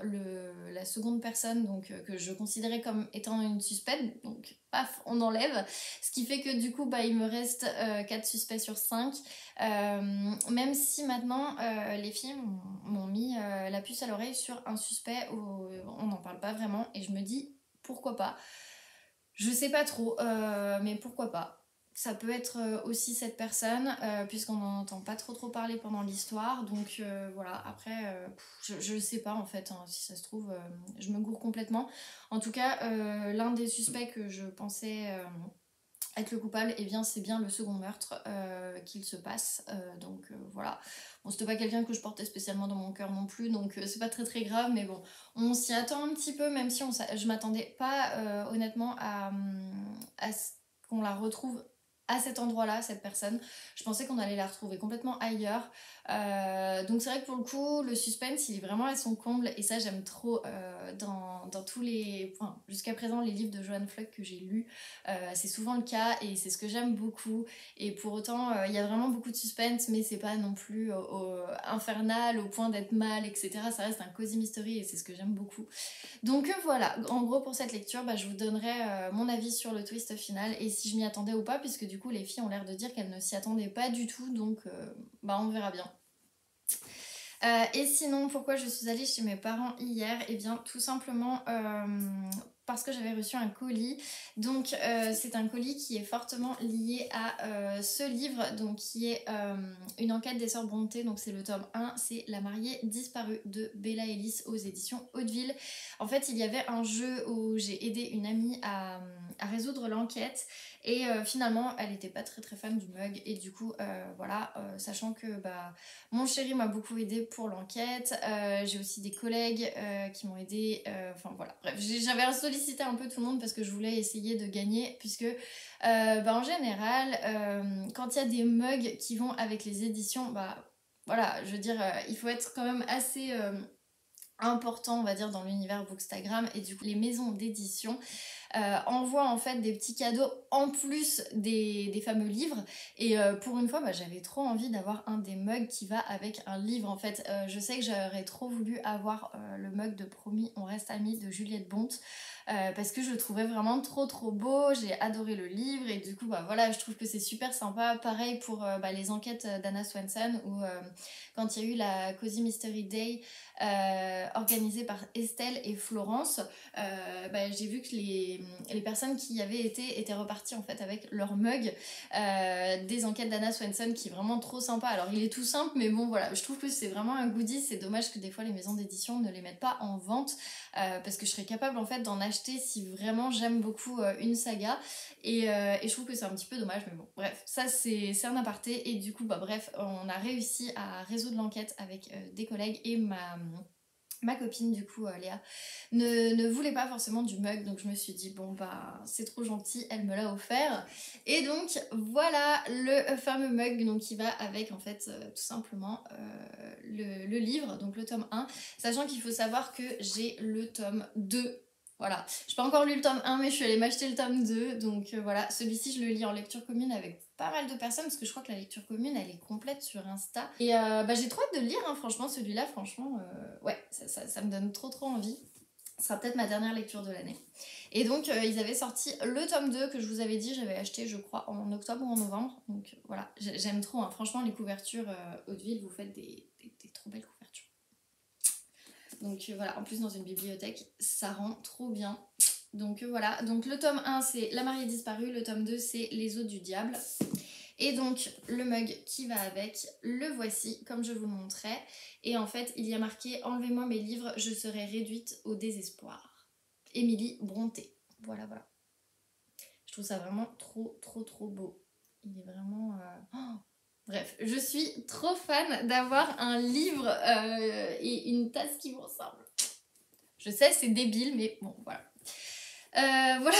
[SPEAKER 1] la seconde personne, donc que je considérais comme étant une suspecte, donc paf, on enlève. Ce qui fait que du coup, il me reste 4 suspects sur 5. Même si maintenant, les filles m'ont mis la puce à l'oreille sur un suspect où on n'en parle pas vraiment, et je me dis pourquoi pas. Je sais pas trop, mais pourquoi pas. Ça peut être aussi cette personne, puisqu'on n'en entend pas trop parler pendant l'histoire, donc voilà. Après, je sais pas en fait, hein, si ça se trouve, je me gourre complètement. En tout cas, l'un des suspects que je pensais être le coupable, et bien c'est bien le second meurtre qu'il se passe, donc voilà. Bon, c'était pas quelqu'un que je portais spécialement dans mon cœur non plus, donc c'est pas très grave, mais bon, on s'y attend un petit peu, même si je m'attendais pas honnêtement à ce qu'on la retrouve à cet endroit-là, cette personne. Je pensais qu'on allait la retrouver complètement ailleurs. Donc c'est vrai que pour le coup, le suspense, il est vraiment à son comble, et ça j'aime trop dans tous les... Enfin, jusqu'à présent, les livres de Joanne Flock que j'ai lus, c'est souvent le cas et c'est ce que j'aime beaucoup. Et pour autant, il y a vraiment beaucoup de suspense, mais c'est pas non plus infernal au point d'être mal, etc. Ça reste un cozy mystery et c'est ce que j'aime beaucoup. Donc voilà, en gros pour cette lecture, je vous donnerai mon avis sur le twist final et si je m'y attendais ou pas, puisque du coup les filles ont l'air de dire qu'elles ne s'y attendaient pas du tout, donc on verra bien. Et sinon, pourquoi je suis allée chez mes parents hier? Et bien tout simplement parce que j'avais reçu un colis. Donc c'est un colis qui est fortement lié à ce livre, donc qui est une enquête des sœurs Brontë, donc c'est le tome 1, c'est La mariée disparue de Bella Ellis aux éditions Hauteville. En fait, il y avait un jeu où j'ai aidé une amie à résoudre l'enquête, et finalement elle n'était pas très fan du mug, et du coup voilà, sachant que mon chéri m'a beaucoup aidé pour l'enquête, j'ai aussi des collègues qui m'ont aidé, enfin voilà, bref, j'avais sollicité un peu tout le monde parce que je voulais essayer de gagner, puisque en général quand il y a des mugs qui vont avec les éditions, voilà, je veux dire, il faut être quand même assez important, on va dire, dans l'univers Bookstagram, et du coup les maisons d'édition envoie en fait des petits cadeaux en plus des fameux livres. Et pour une fois, j'avais trop envie d'avoir un des mugs qui va avec un livre en fait. Je sais que j'aurais trop voulu avoir le mug de Promis, on reste amis de Juliette Bonte. Parce que je le trouvais vraiment trop beau, j'ai adoré le livre et du coup voilà, je trouve que c'est super sympa. Pareil pour les enquêtes d'Anna Swenson où quand il y a eu la Cozy Mystery Day organisée par Estelle et Florence, j'ai vu que les personnes qui y avaient été étaient reparties en fait avec leur mug des enquêtes d'Anna Swenson qui est vraiment trop sympa. Alors il est tout simple mais bon voilà, je trouve que c'est vraiment un goodie. C'est dommage que des fois les maisons d'édition ne les mettent pas en vente parce que je serais capable en fait d'en acheter si vraiment j'aime beaucoup une saga et je trouve que c'est un petit peu dommage mais bon bref, ça c'est un aparté. Et du coup bref, on a réussi à résoudre l'enquête avec des collègues et ma copine du coup Léa ne voulait pas forcément du mug, donc je me suis dit bon c'est trop gentil, elle me l'a offert et donc voilà le fameux mug donc qui va avec en fait tout simplement le livre, donc le tome 1, sachant qu'il faut savoir que j'ai le tome 2. Voilà, j'ai pas encore lu le tome 1 mais je suis allée m'acheter le tome 2, donc voilà, celui-ci je le lis en lecture commune avec pas mal de personnes parce que je crois que la lecture commune elle est complète sur Insta et j'ai trop hâte de le lire hein, franchement celui-là ouais ça me donne trop envie. Ce sera peut-être ma dernière lecture de l'année. Et donc ils avaient sorti le tome 2 que je vous avais dit, j'avais acheté je crois en octobre ou en novembre, donc voilà, j'aime trop hein. Franchement les couvertures Hauteville, vous faites des trop belles couvertures. Donc voilà, en plus dans une bibliothèque, ça rend trop bien. Donc voilà, donc le tome 1 c'est La mariée disparue, le tome 2 c'est Les os du diable. Et donc le mug qui va avec, le voici comme je vous le montrais. Et en fait il y a marqué « Enlevez-moi mes livres, je serai réduite au désespoir ». Émilie Brontë. Voilà. Je trouve ça vraiment trop beau. Il est vraiment... Bref, je suis trop fan d'avoir un livre et une tasse qui me ressemble. Je sais, c'est débile, mais bon, voilà. Voilà,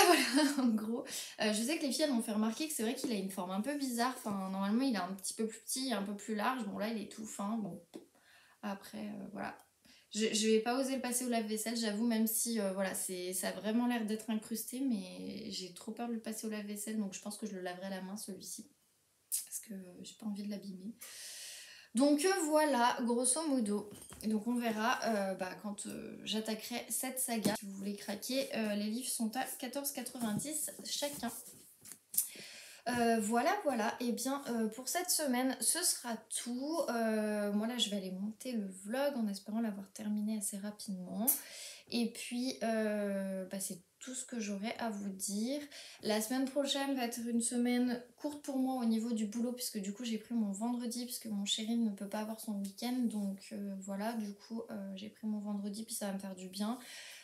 [SPEAKER 1] en gros. Je sais que les filles elles m'ont fait remarquer que c'est vrai qu'il a une forme un peu bizarre. Enfin, normalement, il est un petit peu plus petit, un peu plus large. Bon, là, il est tout fin. Bon, après, voilà. Je vais pas oser le passer au lave-vaisselle, j'avoue, même si, voilà, ça a vraiment l'air d'être incrusté, mais j'ai trop peur de le passer au lave-vaisselle, donc je pense que je le laverai à la main, celui-ci. Parce que j'ai pas envie de l'abîmer. Donc voilà, grosso modo. Donc on verra quand j'attaquerai cette saga. Si vous voulez craquer, les livres sont à 14,90 chacun. Voilà. Et bien pour cette semaine, ce sera tout. Moi là, je vais aller monter le vlog en espérant l'avoir terminé assez rapidement. Et puis, c'est tout ce que j'aurai à vous dire. La semaine prochaine va être une semaine courte pour moi au niveau du boulot, puisque du coup j'ai pris mon vendredi, puisque mon chéri ne peut pas avoir son week-end. Donc voilà, du coup j'ai pris mon vendredi, puis ça va me faire du bien.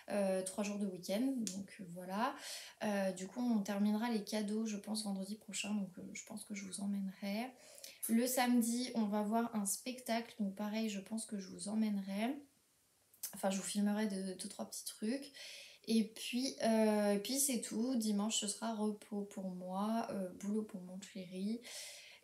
[SPEAKER 1] 3 jours de week-end, donc voilà. Du coup on terminera les cadeaux je pense vendredi prochain, donc je pense que je vous emmènerai. Le samedi on va voir un spectacle, donc pareil je pense que je vous emmènerai. Enfin je vous filmerai 2-3 petits trucs. Et puis c'est tout. Dimanche ce sera repos pour moi, boulot pour mon chéri.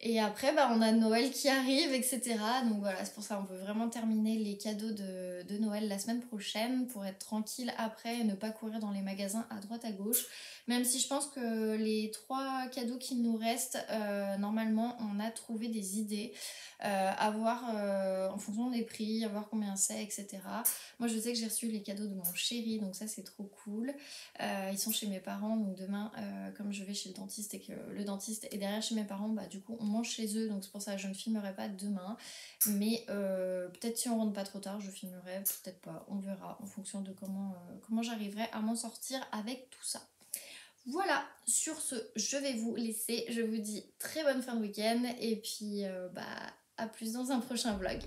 [SPEAKER 1] Et après on a Noël qui arrive, etc. Donc voilà, c'est pour ça on veut vraiment terminer les cadeaux de Noël la semaine prochaine pour être tranquille après et ne pas courir dans les magasins à droite à gauche. Même si je pense que les 3 cadeaux qui nous restent, normalement on a trouvé des idées à voir en fonction des prix, à voir combien c'est, etc. Moi je sais que j'ai reçu les cadeaux de mon chéri, donc ça c'est trop cool. Ils sont chez mes parents, donc demain comme je vais chez le dentiste et que le dentiste est derrière chez mes parents, du coup on mange chez eux, donc c'est pour ça que je ne filmerai pas demain. Mais peut-être si on rentre pas trop tard je filmerai, peut-être pas, on verra en fonction de comment j'arriverai à m'en sortir avec tout ça. Voilà, sur ce, je vais vous laisser. Je vous dis très bonne fin de week-end et puis à plus dans un prochain vlog.